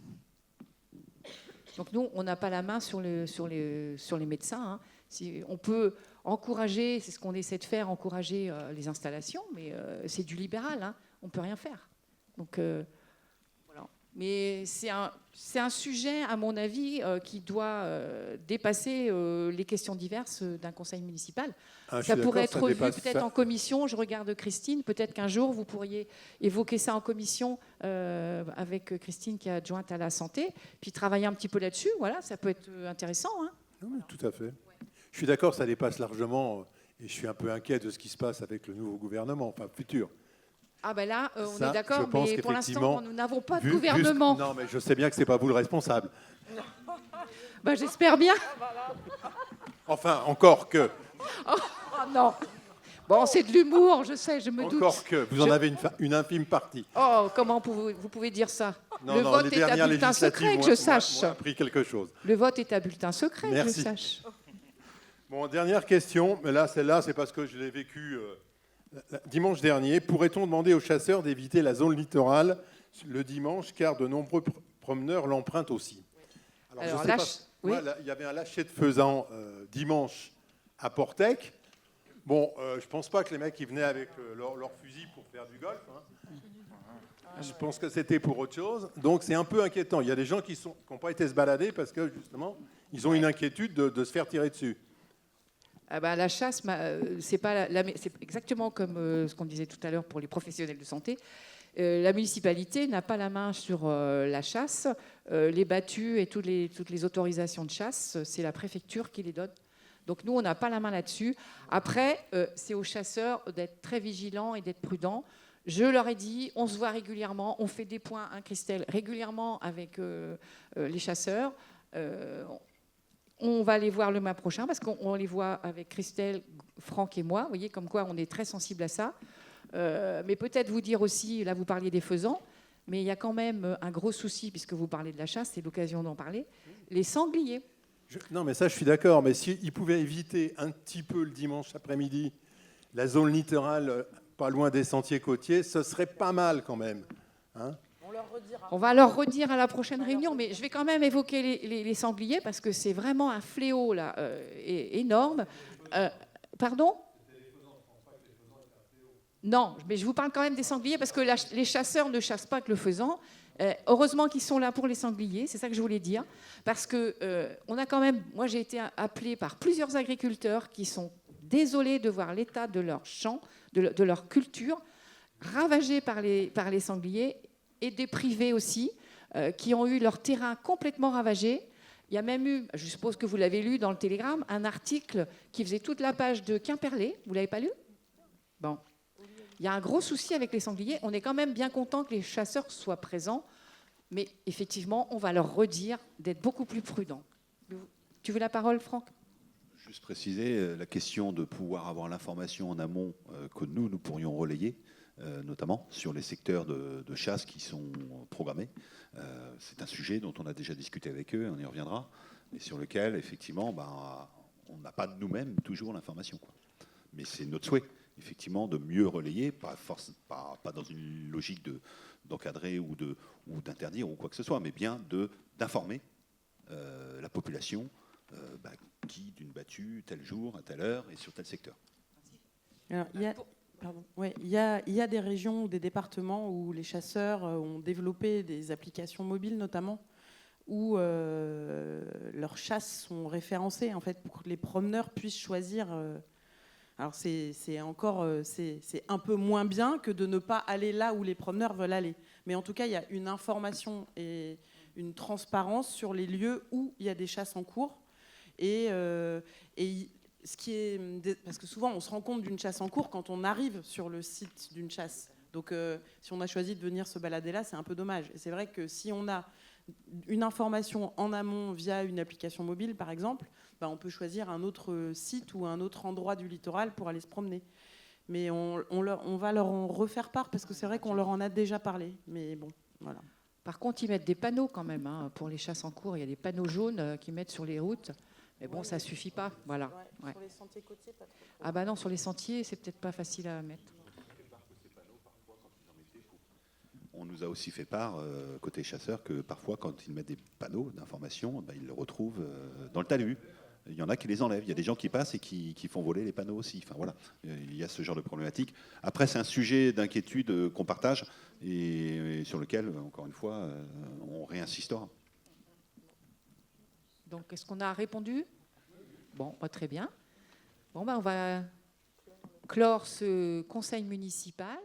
Donc nous, on n'a pas la main sur les médecins. Si on peut encourager, c'est ce qu'on essaie de faire, encourager les installations, mais c'est du libéral, on ne peut rien faire. Donc, voilà. Mais c'est un sujet, à mon avis, qui doit dépasser les questions diverses d'un conseil municipal. Ça pourrait être vu peut-être en commission. Je regarde Christine. Peut-être qu'un jour, vous pourriez évoquer ça en commission avec Christine, qui est adjointe à la santé, puis travailler un petit peu là-dessus. Voilà, ça peut être intéressant. Oui, tout à fait. Je suis d'accord, ça dépasse largement, et je suis un peu inquiet de ce qui se passe avec le nouveau gouvernement, enfin futur. Ah ben là, on est d'accord, mais pour l'instant, nous n'avons pas de vu, gouvernement. Non, mais je sais bien que ce n'est pas vous le responsable. J'espère bien. Enfin, encore que. Oh non. Bon, c'est de l'humour, je sais, je me doute. Encore que, vous en avez une infime partie. Oh, comment vous pouvez dire ça? Non, le non, vote est à bulletin secret, que je sache. Moi, appris quelque chose. Le vote est à bulletin secret, Merci. que je sache. Bon, dernière question, mais là, celle-là, c'est parce que je l'ai vécu dimanche dernier. Pourrait-on demander aux chasseurs d'éviter la zone littorale le dimanche, car de nombreux promeneurs l'empruntent aussi? Alors je sais pas, oui. moi, il y avait un lâcher de faisans dimanche à Portec. Bon, je ne pense pas que les mecs ils venaient avec leur fusil pour faire du golf. Je pense que c'était pour autre chose. Donc c'est un peu inquiétant. Il y a des gens qui n'ont pas été se balader parce que justement, ils ont une inquiétude de se faire tirer dessus. La chasse, c'est exactement comme ce qu'on disait tout à l'heure pour les professionnels de santé. La municipalité n'a pas la main sur la chasse. Les battues et toutes les autorisations de chasse, c'est la préfecture qui les donne. Donc nous, on n'a pas la main là-dessus. Après, c'est aux chasseurs d'être très vigilants et d'être prudents. Je leur ai dit, on se voit régulièrement, on fait des points, Christelle, régulièrement avec les chasseurs. On va les voir le mois prochain parce qu'on les voit avec Christelle, Franck et moi. Vous voyez, comme quoi on est très sensible à ça. Mais peut-être vous dire aussi, là vous parliez des faisans, mais il y a quand même un gros souci, puisque vous parlez de la chasse, c'est l'occasion d'en parler, les sangliers. Non, mais ça je suis d'accord, mais s'ils pouvaient éviter un petit peu le dimanche après-midi la zone littorale, pas loin des sentiers côtiers, ce serait pas mal quand même. On va leur redire à la prochaine réunion, mais je vais quand même évoquer les sangliers, parce que c'est vraiment un fléau là, énorme. Pardon ? Non, mais je vous parle quand même des sangliers, parce que les chasseurs ne chassent pas que le faisan. Heureusement qu'ils sont là pour les sangliers, c'est ça que je voulais dire. Parce que on a quand même, moi j'ai été appelée par plusieurs agriculteurs qui sont désolés de voir l'état de leur champ, de leur culture, ravagée par les sangliers, et des privés aussi, qui ont eu leur terrain complètement ravagé. Il y a même eu, je suppose que vous l'avez lu dans le Télégramme, un article qui faisait toute la page de Quimperlé. Vous ne l'avez pas lu ? Bon. Il y a un gros souci avec les sangliers. On est quand même bien content que les chasseurs soient présents, mais effectivement, on va leur redire d'être beaucoup plus prudents. Tu veux la parole, Franck ? Juste préciser la question de pouvoir avoir l'information en amont que nous pourrions relayer, notamment sur les secteurs de chasse qui sont programmés. C'est un sujet dont on a déjà discuté avec eux, on y reviendra, et sur lequel, effectivement, on n'a pas nous-mêmes toujours l'information, quoi. Mais c'est notre souhait, effectivement, de mieux relayer, pas dans une logique d'encadrer ou d'interdire ou quoi que ce soit, mais bien d'informer la population qui d'une battue tel jour, à telle heure et sur tel secteur. Alors, il y a des régions ou des départements où les chasseurs ont développé des applications mobiles notamment, où leurs chasses sont référencées en fait, pour que les promeneurs puissent choisir. Alors c'est un peu moins bien que de ne pas aller là où les promeneurs veulent aller. Mais en tout cas, il y a une information et une transparence sur les lieux où il y a des chasses en cours. Et ce qui est, parce que souvent on se rend compte d'une chasse en cours quand on arrive sur le site d'une chasse. Donc si on a choisi de venir se balader là, c'est un peu dommage. Et c'est vrai que si on a une information en amont via une application mobile, par exemple, on peut choisir un autre site ou un autre endroit du littoral pour aller se promener. Mais on va leur en refaire part parce que c'est vrai qu'on leur en a déjà parlé. Mais bon, voilà. Par contre, ils mettent des panneaux quand même pour les chasses en cours. Il y a des panneaux jaunes qu'ils mettent sur les routes. Mais bon, ça ne suffit pas. Voilà. Ouais. Sur les sentiers côtiers, pas trop. Ah bah non, sur les sentiers, c'est peut-être pas facile à mettre. On nous a aussi fait part, côté chasseurs, que parfois, quand ils mettent des panneaux d'information, ils le retrouvent dans le talus. Il y en a qui les enlèvent. Il y a des gens qui passent et qui font voler les panneaux aussi. Enfin, voilà. Il y a ce genre de problématique. Après, c'est un sujet d'inquiétude qu'on partage et sur lequel, encore une fois, on réinsistera. Donc, est-ce qu'on a répondu ? Bon, très bien. Bon, on va clore ce conseil municipal.